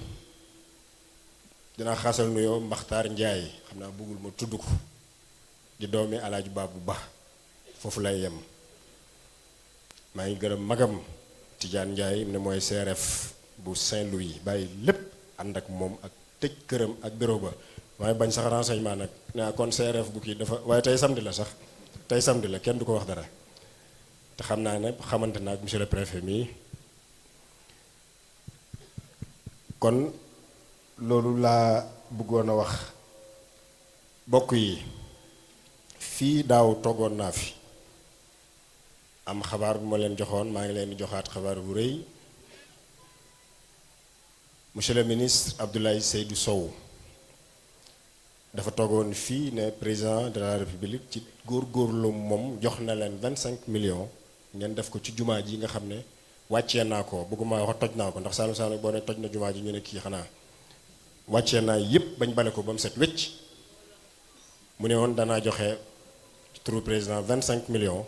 dinaa xaasal nuyoo Mbaxtaar Njaay xam naa bëggul ma tudd ko di doomi Alaaji Baabu Ba foofu lay yem maa ngi gërëm magam Tidiane Ndiaye ne mooy CRF bu Saint-Louis bàyyi lépp ànd ak moom ak tëj këram ak bureau ba waaye bañ sax renseignement nag naa kon CRF bu kii dafa waaye tey samedi la sax tey samedi la kenn du ko wax dara te xam naa ne xamante naa ak monsieur le préfet mii kon loolu laa bëggoon a wax bokk yi fii daaw toggoon naa fi am xabaar bu ma leen joxoon maa ngi leen di joxaat xabaar bu rëy monsieur le ministre Abdoulaye Seydou Sow dafa toogoon fii ne président de la république ci góorgóorlu moom jox na leen 25 millions ngeen def ko ci jumaa ji nga xam ne wàccee naa ko bëgguma wax toj naa ko ndax Saalum Saalum boo ne toj na jumaa ji ñu ne kii xanaa wàccee naa yépp bañ bale ko ba mu set wecc mu ne woon danaa joxe turu président 25 millions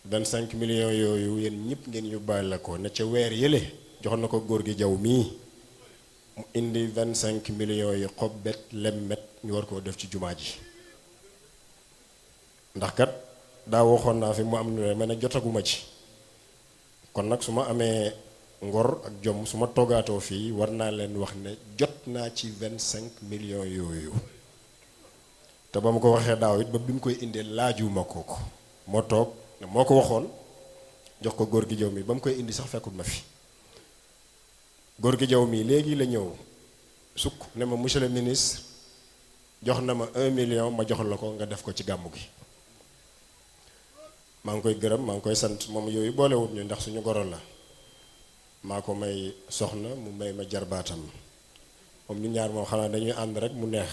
25 millions yooyu yéen ñëpp ngeen yóbbaale la ko ne ca weer yële jox na ko góor gi jaw mii mu indi 25 millions yi xobbet lemmet ñu war koo def ci jumaa ji ndax kat daa waxoon naa fi mu am nu ma ne jotaguma ci kon nag su ma amee ngor ak jom su ma toggaatoo fii war naa leen wax ne jot naa ci 25 millions yooyu te ba ma ko waxee daaw it ba bi mu koy indee laajuma ko moo toog moo ko waxoon jox ko góor gi jaw mi ba mu koy indi sax fekkul ma fi góor gi jaw mi léegi la ñëw sukk ne ma monsieur le ministre jox na ma 1 million ma jox la ko nga def ko ci gàmmu gi maa ngi koy gërëm maa ngi koy sant moom yooyu boolewut ñu ndax suñu goro la maa ko may soxna mu may ma jarbaatam moom ñu ñaar moom xanaa dañuy ànd rek mu neex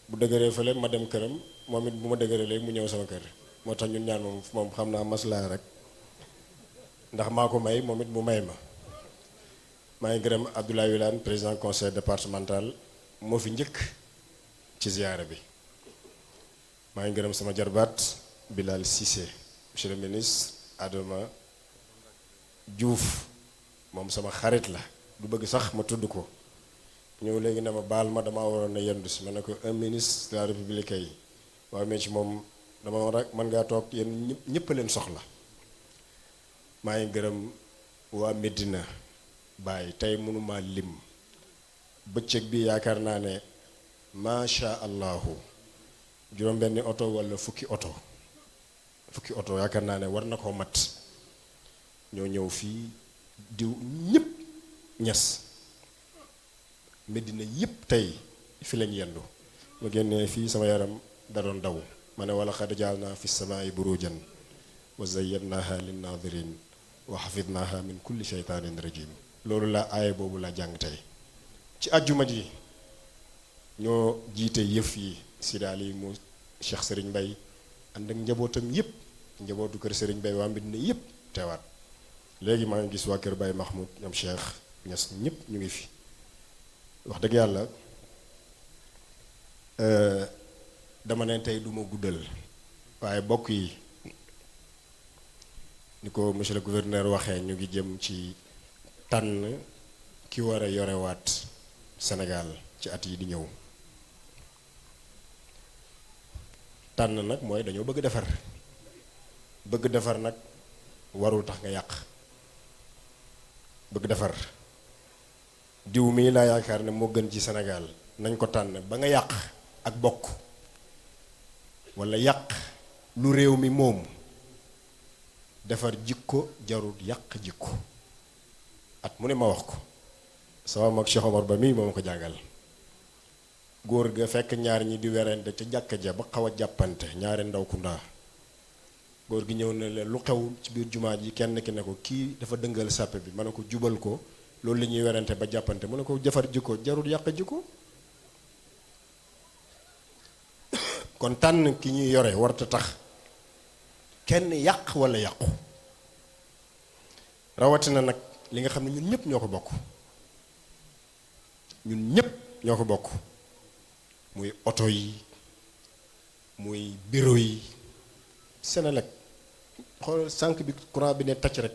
bu dëgëree fële ma dem këram moom it bu ma dëgëree léegi mu ñëw sama kër moo tax ñun ñaar moom xam naa maslaa rek ndax maa ko may moom it mu may ma maa ngi gërëm Abdoulaye Wilane président conseil départemental moo fi njëkk ci ziyaara bi maa ngi gërëm sama jarbaat Bilal Cissé monsieur le ministre Adama Diouf moom sama xarit la du bëgg sax ma tudd ko ñëw léegi ne ma baal ma dama waroon a yendu si ma ne ko un ministre de la république yi waaye mais ci moom dama rek mën ngaa toog yéen ñëpp leen soxla maa ngi gërëm waa Medina Baye tey mënuma lim bëccëg bi yaakaar naa ne macha allahu juróom-benni oto walla fukki oto yaakaar naa ne war na koo mat ñoo ñëw fii diw ñëpp ñes Medina yëpp tey fi lañ yendu ma génnee fii sama yaram da doon daw ma ne wala xad jaalna fi samaa'i burujan wa zayyanaha linnaadirin wa xafidnaha min kulli sheytaanin rajim loolu la aaya boobu la jàng tey ci àjjuma ji ñoo jiite yëf yi sidaal yi mu Cheikh Serigne Mbaye ànd ak njabootam yëpp njabootu kër Serigne Mbaye waa Medina yëpp teewaat léegi maa ngi gis waa kër Baye Mahmoud ñoom Cheikh ñes ñëpp ñu ngi fi wax dëgg yàlla dama ne tey duma guddal waaye bokk yi ni ko monsieur le gouverneur waxee ñu ngi jëm ci tànn ki war a yorewaat Sénégal ci at yi di ñëw tànn nag mooy dañoo bëgg defar nag warul tax nga yàq bëgg defar diw mii laa yaakaar ne moo gën ci Sénégal nañ ko tànn ba nga yàq ak bokk walla yàq lu réew mi moom defar jikko jarul yàq jikko at mu ne ma wax ko sama mag Cheikh Omar Ba mii moo ma ko jàngal góor ga fekk ñaar ñi di werante ca jàkka ja ba xaw a jàppante ñaari ndaw ku ndaa góor gi ñëw na leen lu xew ci biir jumaa ji kenn ki ne ko kii dafa dëngal sàppe bi ma ne ko jubal ko loolu li ñuy werante ba jàppante mu ne ko jafar jikko jarul yàq jikko kon tànn ki ñuy yore warta tax kenn yàq walla yàqu rawatina nag li nga xam ne ñun ñëpp ñoo ko bokk muy oto yi muy bureau yi Senelec xool sànq bi courant bi ne tàcc rek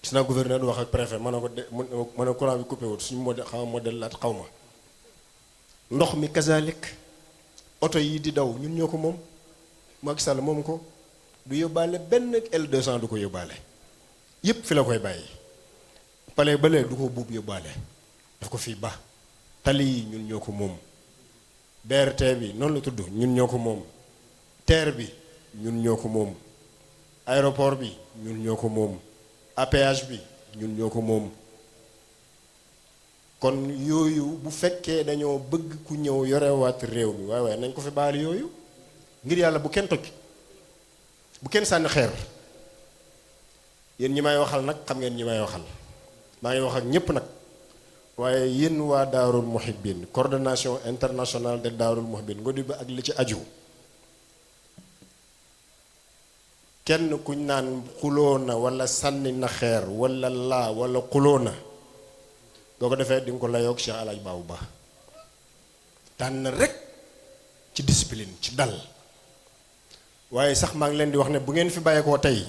gis naa gouverneur wax ak préfet ma ne ko ma ne courant bi coupé wut suñu modèle xaw ma modèle laat xaw ma ndox mi kazalik oto yi di daw ñun ñoo ko moom Macky Sall moom ko du yóbbaale benn L200 du ko yóbbaale yépp fi la koy bàyyi pale balee du ko buub yóbbaale daf ko fii ba tali yi ñun ñoo ko moom BRT bi noonu la tudd ñun ñoo ko moom TER bi ñun ñoo ko moom aéroport bi ñun ñoo ko moom APH bi ñun ñoo ko moom kon yooyu bu fekkee dañoo bëgg ku ñëw yorewaat réew mi waaye nañ ko fi baal yooyu ngir yàlla bu kenn toj bu kenn sànni xeer yéen ñi may waxal nag xam ngeen ñi may waxal maa ngi wax ak ñépp nag waaye yéen waa Daarul Muhibbin coordination internationale de Daarul Muhibbin ngodi ba ak li ci aju kenn kuñ naan xuloo na wala sànni na xeer wala laa wala xuloo na boo ko defee di nga ko layoog Cheikh Alaaj Baabu Ba tànn rek ci discipline ci dal waaye sax maa ngi leen di wax ne bu ngeen fi bàyyeekoo tey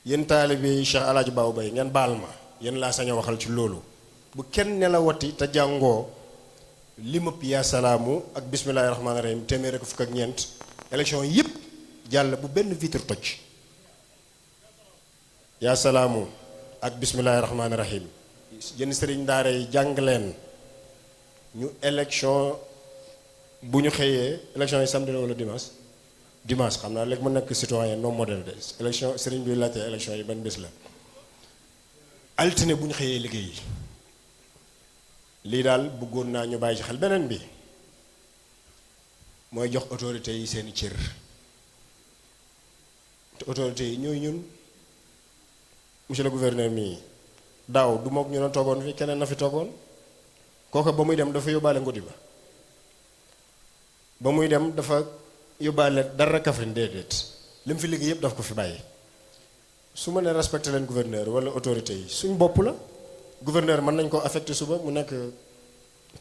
yéen taalibe Cheikh Alaaj Baabu Ba ngeen baal ma yéen laa sañ a waxal ci loolu bu kenn nelawati te jàngoo limëpp yaa salaamu ak bismillaahi rahmaani rahim téeméer ak fukk ak ñeent élection yépp jàll bu benn vitre toj yaa salaamu ak bismillaahi rahmaani rahim yéen sëriñ daara yi jàng leen ñu élection bu ñu xëyee élection yi samedi la wala dimanche xam naa léegi mu nekk citoyen non modèle de élection sëriñ bi laajte élection yi ban bés la altine bu ñu xëyee liggéey lii daal bëggoon naa ñu bàyyi ci xel beneen bi mooy jox autorité yi seeni cër te autorité yi ñooy ñun monsieur le gouverneur mii daaw du mook ñu ne toogoon fi keneen na fi toogoon kooka ba muy dem dafa yóbbaale ngodi ba muy dem dafa yóbbaale dara Kaffrine déedéet li mu fi liggéey yëpp daf ko fi bàyyi su ma ne respecté leen gouverneur wala autorité yi suñ bopp la gouverneur mën nañ ko affecté suba mu nekk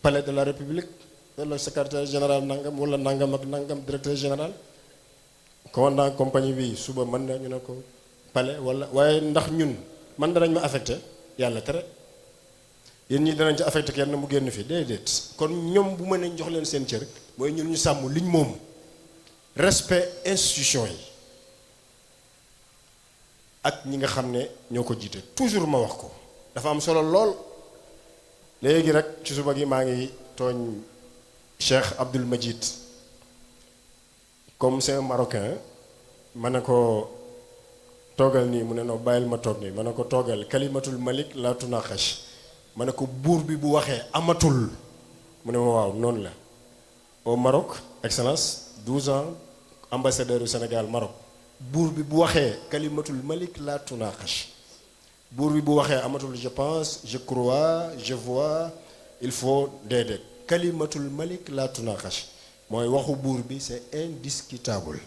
palais de la république wala secrétaire général nangam wala nangam ak nangam directeur général commandant compagnie bi suba mën na ñu ne ko palais wala waaye ndax ñun man danañ ma affecté yàlla tere yéen ñi danañ ci affecté kenn mu génn fi déedéet kon ñoom bu ma ne jox leen seen cër mooy ñun ñu sàmm liñ moom respect institution yi ak ñi nga xam ne ñoo ko jiite toujours ma wax ko dafa am solo lool. léegi rek ci suba gi maa ngi tooñ Cheikh Abdul Majid comme c'est un Marocain ma ne ko toogal nii mu ne no bàyyil ma toog nii ma ne ko toogal kalimatul malik la tunaqash ma ne ko buur bi bu waxee amatul mu ne ma waaw noonu la au Maroc excellence 12 ans ambassadeur du Sénégal Maroc buur bi bu waxee kalimatul malik la tunaqash buur bi bu waxee amatul je pense je crois je vois il faut déedéet kalimatul malik la tunaqash mooy waxu buur bi c'est indiscutable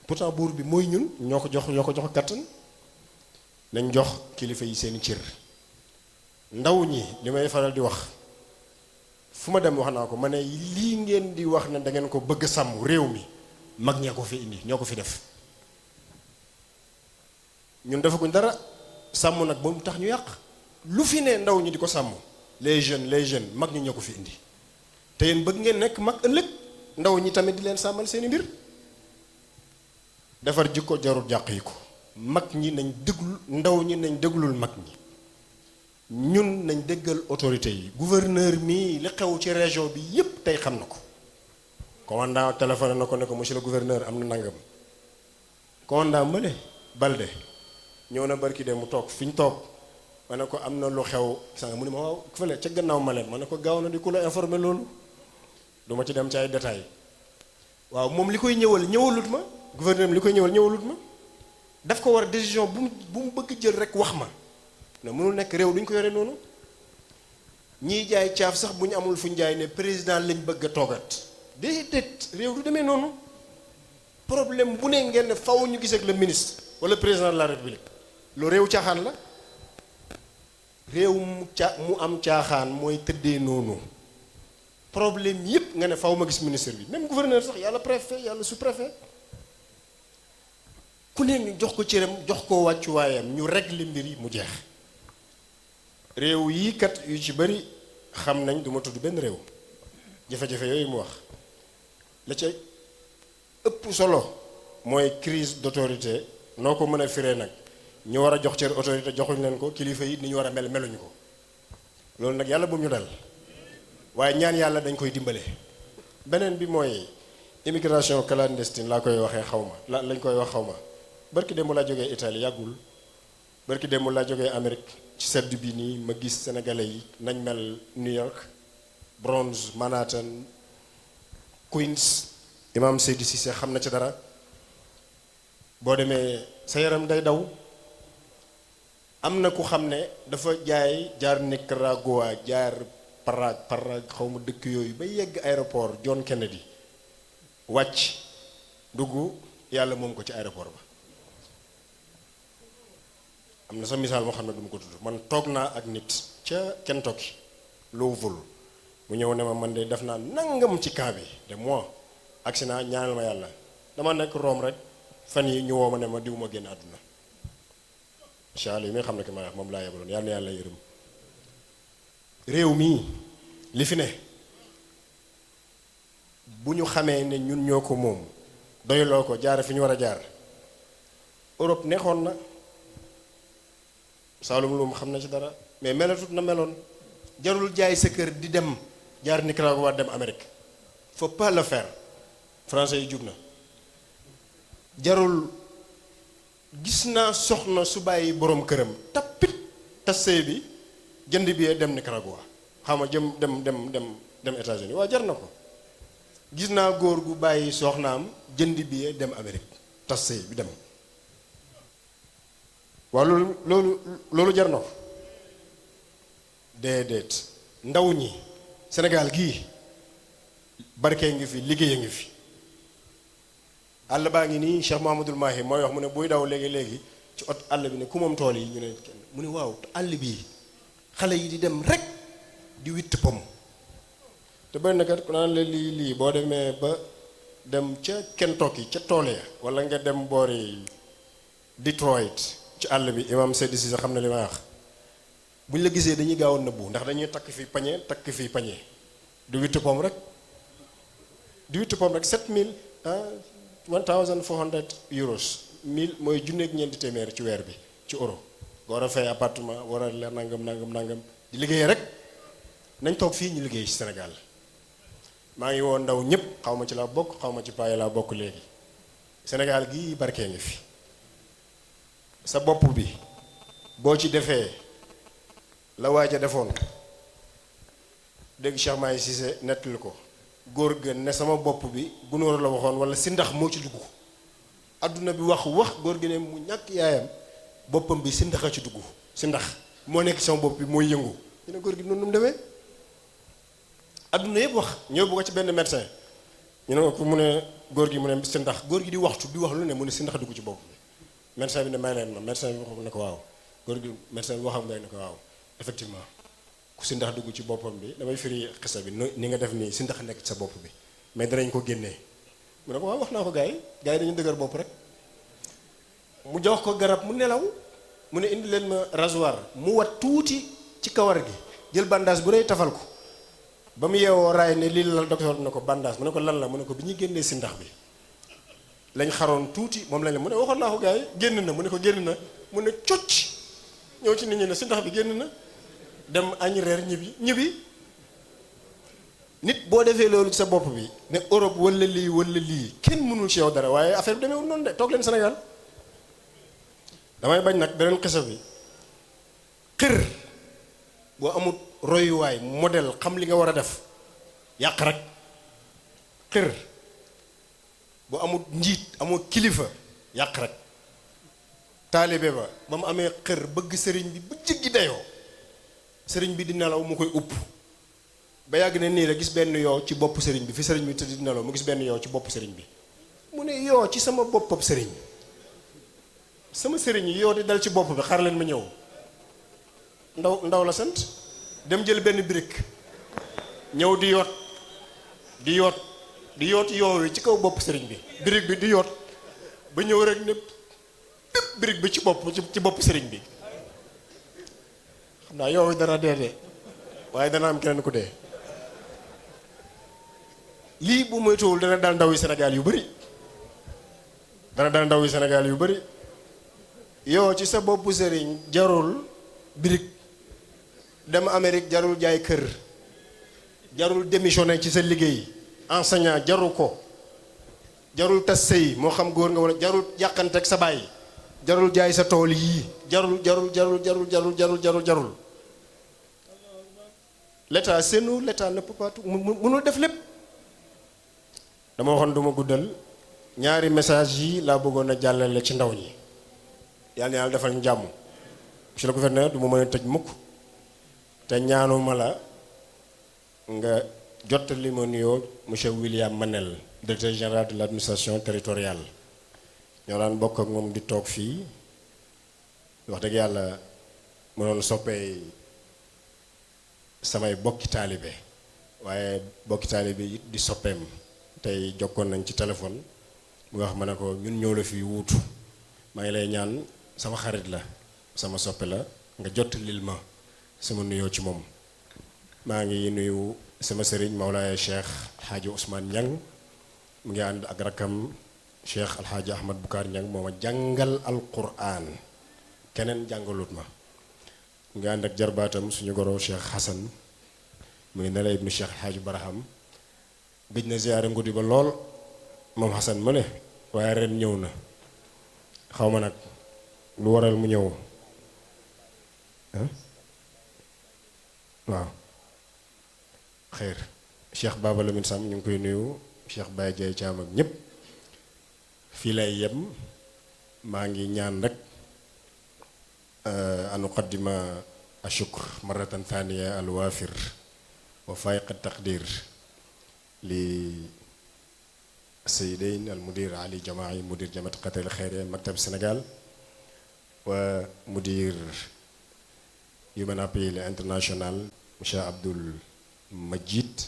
pourtant buur bi mooy ñun ñoo ko jox kattan nañ jox kilifa yi seeni cër ndaw ñi li may faral di wax fu ma dem wax naa ko ma ne lii ngeen di wax ne da ngeen ko bëgg sàmm réew mi mag ñee ko fi indi ñoo ko fi def ñun defaguñ dara sàmm nag ba mu tax ñu yàq lu fi ne ndaw ñi di ko sàmm les jeunes mag ñi ñoo ko fi indi te yéen bëgg ngeen nekk mag ëllëg ndaw ñi tamit di leen sàmmal seeni mbir defar jikko jarul jàq yi ko mag ñi nañ déglu ndaw ñi nañ déglul mag ñi ñun nañ déggal autorité yi gouverneur mii li xew ci région bi yépp tey xam na ko commandant téléphone na ko ne ko monsieur le gouverneur am na nangam commandant mële Balde ñëw na barki de mu toog fi ñu toog ma ne ko am na lu xew sànq mu ne ma waaw fële ca gannaaw ma leen ma ne ko gaaw na di ku la informé loolu du ma ci dem ci ay détails waaw moom li koy ñëwalut ma gouverneur li koy ñëwalut ma daf ko war décision bu mu bëgg jël rek wax ma ne mënul nekk réew duñ ko yore noonu ñiy jaay caaf sax bu ñu amul fu ñu jaay ne président lañ bëgg a toogat déedéet réew du demee noonu problème bu ne ngeen ne faw ñu gis ak le ministre wala président de la république lu réew caaxaan la réew mu am caaxaan mooy tëddee noonu problème yépp nga ne faw ma gis ministre bi même gouverneur sax yàlla préfet yàlla sous-préfet ku ne ñu jox ko cëram jox ko wàccuwaayam ñu régler mbir yi mu jeex réew yii kat yu ci bari xam nañ duma tudd benn réew jafe-jafe yooyu mu wax la ca ëpp solo mooy crise d'autorité noo ko mën a firee nag ñu war a jox cër autorité joxuñ leen ko kilifa yi ni ñu war a meluñu ko loolu nag yàlla bu ñu dal waaye ñaan yàlla dañ koy dimbale beneen bi mooy immigration clandestine laa koy waxee xaw ma lañ koy wax xaw ma barki démb laa jógee Italie yàggul barki démb laa jógee Amérique ci sedd bi nii ma gis sénégalais yi nañ mel New York Bronx Manhattan Queens Imam Seydi Cissé xam na ci dara boo demee sa yaram day daw am na ku xam ne dafa jaar Nicaragua jaar Prague xaw ma dëkk yooyu ba yegg aéroport John Kennedy wàcc dugg yàlla moom ko ci aéroport ba am na sa misaal moo xam ne du ma ko tudd man toog naa ak nit ca Kentucky Louisville mu ñëw ne ma man de def naa nangam ci camp bi de moi accident ñaanal ma yàlla dama nekk Rome rek fan yi ñu woo ma ne ma diw ma génn àdduna incha allah yi may xam ne que ma wax moom laa yebaloon yàlla na yàlla yërëm réew mii li fi ne bu ñu xamee ne ñun ñoo ko moom doyloo ko jaar fi ñu war a jaar Europe neexoon na Saalum lu mu xam na ci dara mais melatut na meloon jarul jaay sa kër di dem jaar Nicaragua dem Amérique faut pas le faire français yi jub na jarul gis naa soxna su bàyyi boroom këram tappit tas sëy bi jënd bi dem Nicaragua xam nga jëm dem États-Unis waaw jar na ko gis naa góor gu bàyyi soxnaam jënd bi dem Amérique tas sëy bi dem waaw loolu jar na ko déedéet ndaw ñi Sénégal gii barke ngi fi liggéey a ngi fi àll baa ngi nii Cheikh Mahamadul Mahi mooy wax mu ne buy daw léegi ci ot àll bi ne ku moom tool yi ñu ne kenn mu ne waaw àll bii xale yi di dem rek di witt pom te bëri na kat ku naan la lii boo demee ba dem ca Kentucky ca tool ya wala nga dem boori Detroit ci àll bi imam Seydi Cissé xam na li ma wax bu ñu la gisee dañuy gaaw a nëbbu ndax dañuy takk fii pañe di witt pom rek 7000 1400 euros 1000 mooy junneeg ñeenti téeméer ci weer bi ci euro nga war a fay appartement war a la nangam di liggéey rek nañ toog fii ñu liggéey ci Sénégal maa ngi woon ndaw ñëpp xaw ma ci laa bokk xaw ma ci paye laa bokk léegi Sénégal gii barkee ngi fi sa bopp bi boo ci defee la waaj a defoon dégg Cheikh Mahi Cissé nettali ko góor gën ne sama bopp bi gunóor la waxoon wala si ndax moo ci dugg adduna bi wax góor gi ne mu ñàkk yaayam boppam bi si ndax a ci dugg si ndax moo nekk sama bopp bi mooy yëngu ñu ne góor gi noonu nu mu demee adduna yëpp wax ñëw bu ko ci benn médecin ñu ne ko mu ne góor gi mu ne si ndax góor gi di waxtu di wax lu ne mu ne si ndax dugg ci bopp bi médecin bi ne may leen ma médecin bi wax ne ko waaw góor gi médecin bi waxam day ne ko waaw effectivement ku si ndax dugg ci boppam bi damay firi xisa bi ni nga def nii si ndax nekk ci sa bopp bi mais danañ ko génnee mu ne ko waaw wax naa ko gars yi dañu dëgër bopp rek mu jox ko garab mu nelaw mu ne indi leen ma rasoir mu wat tuuti ci kawar gi jël bandage bu rëy tafal ko ba mu yeewoo raay ne lii la docteur bi ne ko bandage mu ne ko lan la mu ne ko bi ñuy génnee si ndax bi lañ xaroon tuuti moom lañ la mu ne waxoon naa ko gars yi génn na mu ne ko génn na mu ne cocc ñëw ci nit ñi ne si ndax bi génn na dem añ reer ñibbi nit boo defee loolu ci sa bopp bi ne Europe wala lii kenn mënul ci yow dara waaye affaire bi demeewul noonu de toog leen Sénégal damay bañ nag beneen xisa bi xër boo amul royuwaay modèle xam li nga war a def yàq rek xër boo amul njiit amul kilifa yàq rek taalibe ba mu amee xër bëgg sëriñ bi bu jéggi dayoo sëriñ bi di nelaw mu koy upp ba yàgg ne nii la gis benn yoo ci bopp sëriñ bi fi sëriñ bi tëdd di nelaw mu gis benn yoo ci bopp sëriñ bi mu ne yoo ci sama boppam sëriñ sama sëriñ yi yoo di dal ci bopp bi xar leen ma ñëw ndaw la sant dem jël benn brique ñëw di yoot yoo wi ci kaw bopp sëriñ bi brique bi di yoot ba ñëw rek ne bépp brique bi ci bopp sëriñ bi xam naa yoo wi dana dee waaye dana am keneen ku dee lii bu moytuwul dana dal ndaw yi Sénégal yu bari yow ci sa boppu sëriñ jarul birig dem Amérique jarul jaay kër jarul démissionner ci sa liggéey enseignant jarul ko jarul tas sëy moo xam góor nga wala jarul yàqante ak sa baay jarul jaay sa tool yii jarul l'état c'est nous l'état ne peut pas tout mënul def lépp dama waxoon duma guddal ñaari message yi laa bëggoon a jàllale ci ndaw ñi yàlla na yàlla defal ñu jàmm monsieur le gouverneur du ma mën a tëj mukk te ñaanuma la nga jottali ma nuyoo monsieur William Manel directeur général de l'administration territoriale ñoo daan bokk ak moom di toog fii wax dëgg yàlla mënoon soppee samay bokki taalibe waaye bokki taalibe it di soppeem tey jokkoon nañ ci téléphone mu wax ma ne ko ñun ñëw la fi wuutu maa ngi lay ñaan sama xarit la sama soppe la nga jottalil ma sama nuyoo ci moom maa ngi nuyu sama sëriñ Mawlaaya Cheikh Alxaaji Ousmane Niang mu ngi ànd ak rakkam Cheikh Alxaaji Ahmad Bukaar Niang moo ma jàngal alquran keneen jàngalut ma mu ngi ànd ak jarbaatam suñu goro Cheikh Hassan mu ngi ne la ibnu Cheikh Alxaaji Baraham gëj na ziyaare nguddi ba lool moom Hassan ma ne waaye ren ñëw na xaw ma nag lu waral mu ñëw waaw xeer Cheikh Baba Lamine Sam ñu ngi koy nuyu Cheikh Baye Diaye Thiam ak ñépp fii lay yem maa ngi ñaan rek an uqaddima ashukr marratan thaniya al wafir wa faiq at taqdir li السيدين المدير علي جماعي مدير جامعة قطر الخيرية مكتب السنغال ومدير Human Appeal International مشا عبد المجيد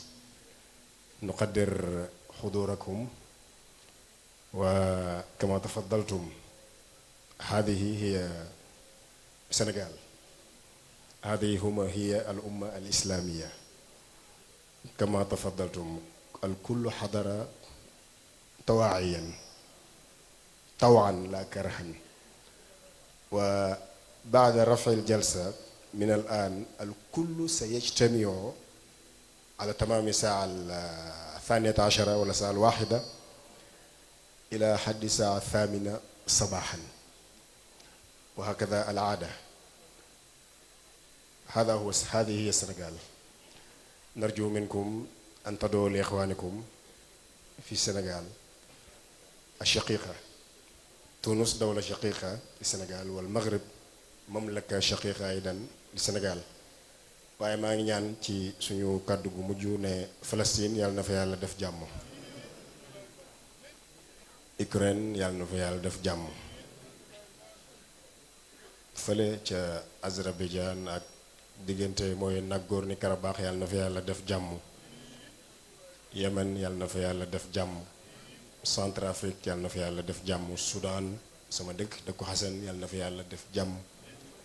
نقدر حضوركم وكما تفضلتم هذه هي السنغال هذه هي الأمة الإسلامية كما تفضلتم الكل حضر تواعيا طوعا لا كرها. وبعد رفع الجلسة من الآن الكل سيجتمع على تمام الساعة 12 ولا الساعة 1 إلى حد الساعة 8 صباحا، وهكذا العادة. هذه هي السنغال. نرجو منكم أن تدعوا لإخوانكم في السنغال الشقيقة. تونس دولة شقيقة للسنغال، والمغرب مملكة شقيقة أيضا للسنغال. waaye maa ngi ñaan ci suñu kàddu gu mujj ne Palestine yàlla na fa yàlla def jàmm, Ukraine yàlla na fa yàlla def jàmm, fële ca Azerbaïdjan ak diggante mooy Nagorno Karabakh yàlla na fa yàlla def jàmm, Yemen yàlla na fa yàlla def jàmm, Centrafrique yàlla na fa yàlla def jàmm, Soudan sama dëkku Xasan yàlla na fa yàlla def jàmm,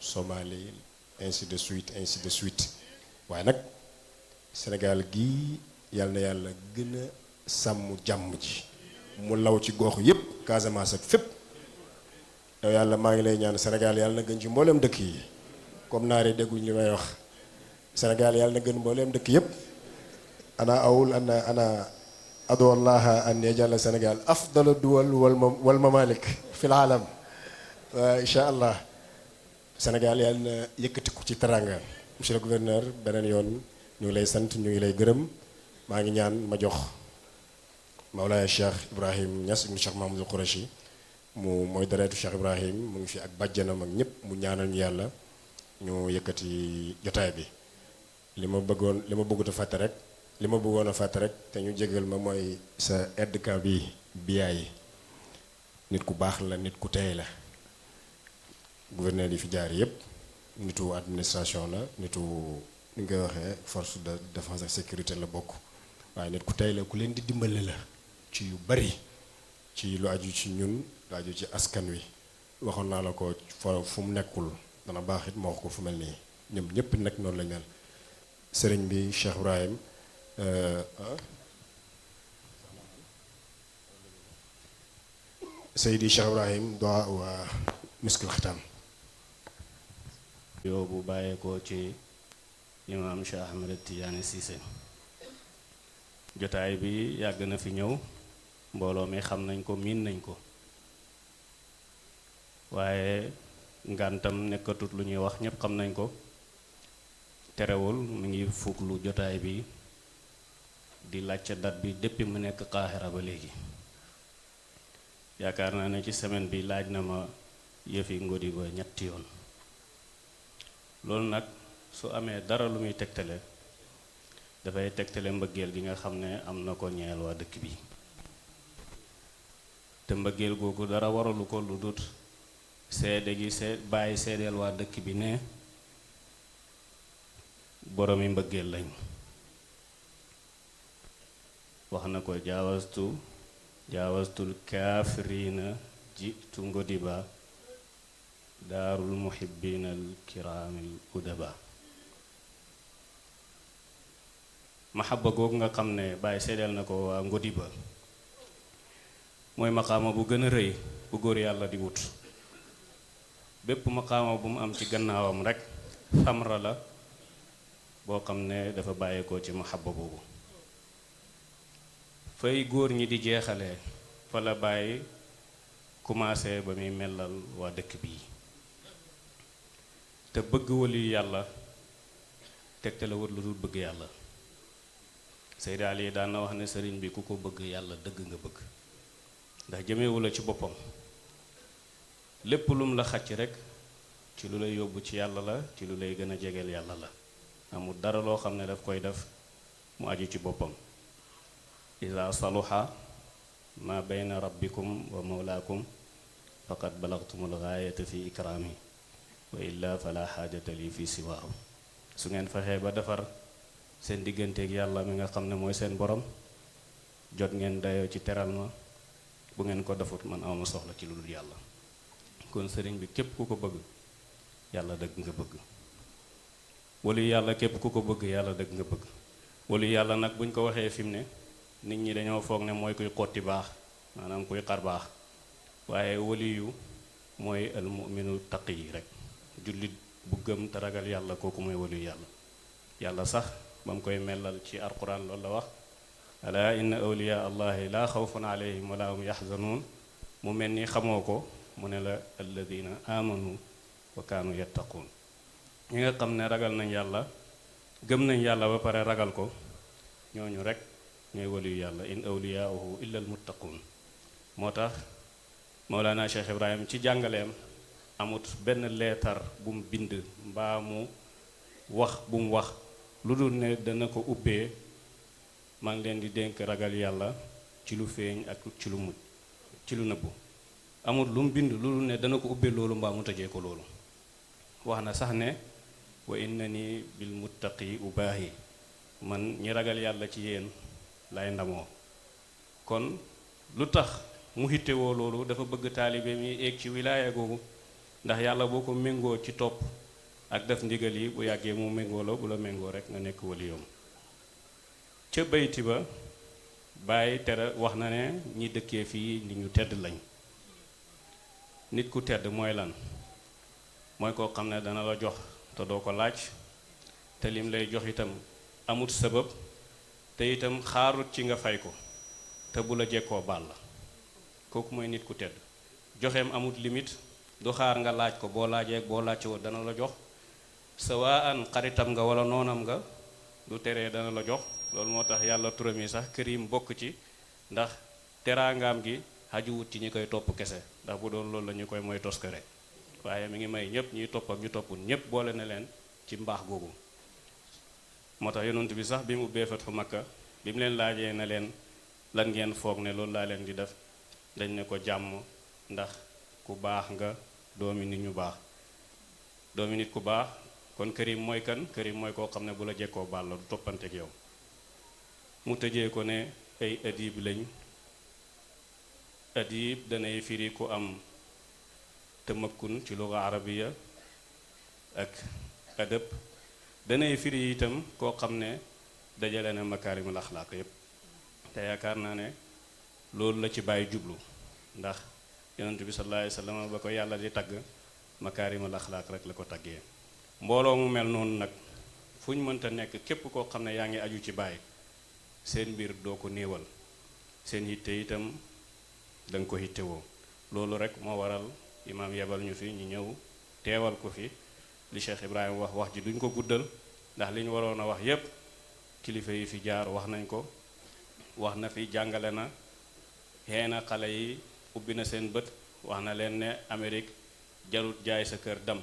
Somalie ainsi de suite ainsi de suite. waaye nag Sénégal gii yàlla na yàlla gën a sàmm jàmm ji mu law ci gox yépp, Casamance ak fépp. yow yàlla maa ngi lay ñaan Sénégal yàlla na gën ci mbooleem dëkk yi, comme naari dégguñ li may wax. Sénégal yàlla na gën mbooleem dëkk yépp. ana awul ana adu allaha an yajala Sénégal afdala duwal wal mamalik fil alam. incha allah Sénégal yàlla na yëkkatiku ci teranga. monsieur le gouverneur, beneen yoon ñu ngi lay sant, ñu ngi lay gërëm. maa ngi ñaan ma jox Mawlaaya Cheikh Ibrahim Niass ibn Cheikh Mahmoudou Khourachi mu mooy deretu Cheikh Ibrahim, mu ngi fi ak bàjjanam ak ñëpp, mu ñaanal ñu yàlla ñu yëkkati jotaay bi. li ma bëggoon a fàtte rek te ñu jégal ma mooy sa aide de camp bi biyaay nit ku baax la, nit ku teey la. gouverneur yi fi jaar yépp nitu administration la, nitu ni nga waxee force de défense et sécurité la bokk, waaye nit ku tey la, ku leen di dimbale la ci yu bari, ci lu aju ci ñun, lu aju ci askan wi. waxoon naa la ko fu mu nekkul dana baax it ma wax ko fu mel nii. ñoom ñëpp nag noonu lañ mel. sëriñ bi Cheikh Ibrahim Seydi Cheikh Ibrahim doa wa miskul xitaan. yow bu bàyyeekoo ci imaam Cheikh Ahmed Tidiane Cissé. jotaay bi yàgg na fi ñëw, mbooloo mi xam nañ ko, miin nañ ko, waaye ngantam nekkatut lu ñuy wax, ñépp xam nañ ko. terewul mu ngi fuglu jotaay bi di laajte date bi depuis mu nekk Qahira ba léegi. yaakaar naa ne ci semaine bi laaj na ma yëfi ngodi ba ñetti yoon. loolu nag su amee dara lu muy tegtale, dafay tegtale mbëggeel gi nga xam ne am na ko ñeel waa dëkk bi. te mbëggeel googu dara waralu ko lu dut seede gi bàyyi seedeel waa dëkk bi ne boroomi mbëggeel lañ. wax na ko jaawastul kaafiriina jitu ngodiba daarul muhibbiina al kiraamil udaba. mahabba googu nga xam ne bàyyi seedeel na ko waa ngodiba mooy maqaama bu gën a rëy bu góor yàlla di wut. bépp maqaama bu mu am ci gannaawam rekk xamra la boo xam ne dafa bàyyeekoo ci mahabba boobu. fay góor ñi di jeexalee fa la bàyyi commencé ba muy melal waa dëkk bii. te bëgg wali yàlla tegte la wër lu dul bëgg yàlla. Seydi Ali daan na wax ne sëriñ bi ku ko bëgg yàlla dëgg nga bëgg, ndax jëmeewu la ci boppam. lépp lum la xacc rekk ci lu lay yóbbu ci yàlla la, ci lu lay gën a jegeel yàlla la. amul dara loo xam ne daf koy def mu aju ci boppam. ida saluha ma bayna rabbikum wa mawlaakum faqad balagtumul gaayata fi ikraami wa illa fala xaajata li fi siwaahu. su ngeen fexee ba defar seen digganteeg yàlla mi nga xam ne mooy seen borom, jot ngeen dayoo ci teral ma. bu ngeen ko defut man awma soxla ci lu dul yàlla. kon sëriñ bi képp ku ko bëgg yàlla dëgg nga bëgg. walu yàlla képp ku ko bëgg yàlla dëgg nga bëgg. walu yàlla nag buñ ko waxee fi mu ne nit ñi dañoo foog ne mooy kuy xotti baax, maanaam kuy xar baax. waaye waliyu mooy al mu'minu taqi rek jullit bu gëm te ragal yàlla kooku mooy waliyu yàlla. yàlla sax ba mu koy melal ci alquran loolu la wax ala inna awliya allahi laa xawfun alayhim wala hum yaxzanuun mu mel ni xamoo ko mu ne la alladina amanu wa kaanu yattaquun ñi nga xam ne ragal nañ yàlla gëm nañ yàlla ba pare ragal ko ñooñu rek ñooy waliyu yàlla in awliyaahu illa almuttaquun moo tax Mawlana Cheikh Ibrahim ci jàngaleem amut benn leetar bu mu bind mbaa mu wax bu mu wax lu dul ne dana ko ubbee maa ngi leen di dénk ragal yàlla ci lu feeñ ak ci lu mujj ci lu nëbbu amul lu mu bind lu dul ne dana ko ubbee loolu mbaa mu tëjee ko loolu wax na sax ne wa innani bil muttaqi ubaahi man ñi ragal yàlla ci yéen lay ndamoo kon lu tax mu hittewoo loolu dafa bëgg taalibe mi eeg ci wilaaya googu ndax yàlla boo ko méngoo ci topp ak def ndigal yi bu yàggee mu méngoo la bu la méngoo rek nga nekk waliyoom ca bayti ba bàyyi tere wax na ne ñi dëkkee fii nit ñu tedd lañ nit ku tedd mooy lan mooy koo xam ne dana la jox te doo ko laaj te lim lay jox itam amut sabab te itam xaarut ci nga fay ko te bu la jekkoo baal la kooku mooy nit ku tedd joxeem amut limite du xaar nga laaj ko boo laajee boo laajte woo dana la jox sawaan xaritam nga wala noonam nga du teree dana la jox loolu moo tax yàlla turam yi sax Karim bokk ci ndax teraangaam gi xajuwut ci ñi koy topp kese ndax bu doon loolu la ñu koy mooy toskare waaye mi ngi may ñëpp ñuy topp ak ñu toppul ñëpp boole na leen ci mbaax googu moo tax yonent bi sax bi mu ubbee Fathu Makka bi mu leen laajee na leen lan ngeen foog ne loolu laa leen di def dañ ne ko jàmm ndax ku baax nga doomi nit ñu baax doomi nit ku baax kon Karim mooy kan Karim mooy koo xam ne bu la jekkoo baal la du toppanteeg yow mu tëjee ko ne ay adib lañ adib danay firi ku am tamakkun ci luga arabiya ak adab danay firi itam koo xam ne dajale na makaarimul axlaaq yépp te yaakaar naa ne loolu la ci bàyyi jublu ndax yonent bi sallallahu alayhi wasallam ba ko yàlla di tagg makaarimul axlaaq rek la ko taggee mbooloo mu mel noonu nag fu ñu mënta nekk képp koo xam ne yaa ngi aju ci bàyyi seen mbir doo ko néewal seen yitte itam danga ko yittewoo loolu rek moo waral imaam yebal ñu fi ñu ñëw teewal ko fi li Cheikh Ibrahima wax ji duñ ko guddal ndax li ñu waroon a wax yépp kilifa yi fi jaar wax nañ ko wax na fi jàngale na xëy na xale yi ubbi na seen bët wax na leen ne Amérique jarut jaay sa kër dem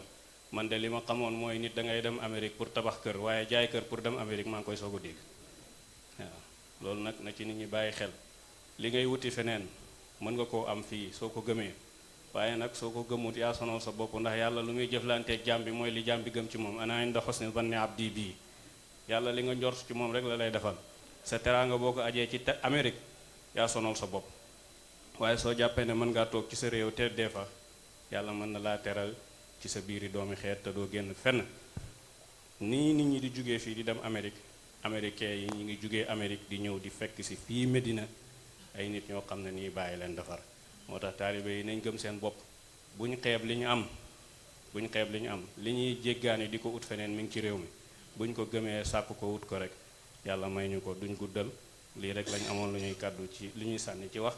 man de li ma xamoon mooy nit da ngay dem Amérique pour tabax kër waaye jaay kër pour dem Amérique maa ngi koy soog a dégg waaw loolu nag na ci nit ñi bàyyi xel li ngay wuti feneen mën nga koo am fii soo ko gëmee waaye nag soo ko gëmut yaa sonal sa bopp ndax yàlla lu muy jëflanteeg jaam bi mooy li jaam bi gëm ci moom ana inda husni zanni abdi bii yàlla li nga njort ci moom rek la lay defal sa teraanga boo ko ajee ci Amérique yaa sonal sa bopp waaye soo jàppee ne mën ngaa toog ci sa réew te des fois yàlla mën na laa teral ci sa biiri doomi xeet te doo génn fenn nii nit ñi di jugee fii di dem Amérique américains yi ñu ngi jugee Amérique di ñëw di fekk si fii Medina ay nit ñoo xam ne nii bàyyi leen defar moo tax taalibe yi nañ gëm seen bopp bu ñu xeeb li ñu am bu ñu xeeb li ñu am li ñuy jéggaani di ko ut feneen mi ngi ci réew mi bu ñu ko gëmee sàkk ko ut ko rek yàlla may ñu ko duñ guddal lii rek lañ amoon lu ñuy kàddu ci li ñuy sànni ci wax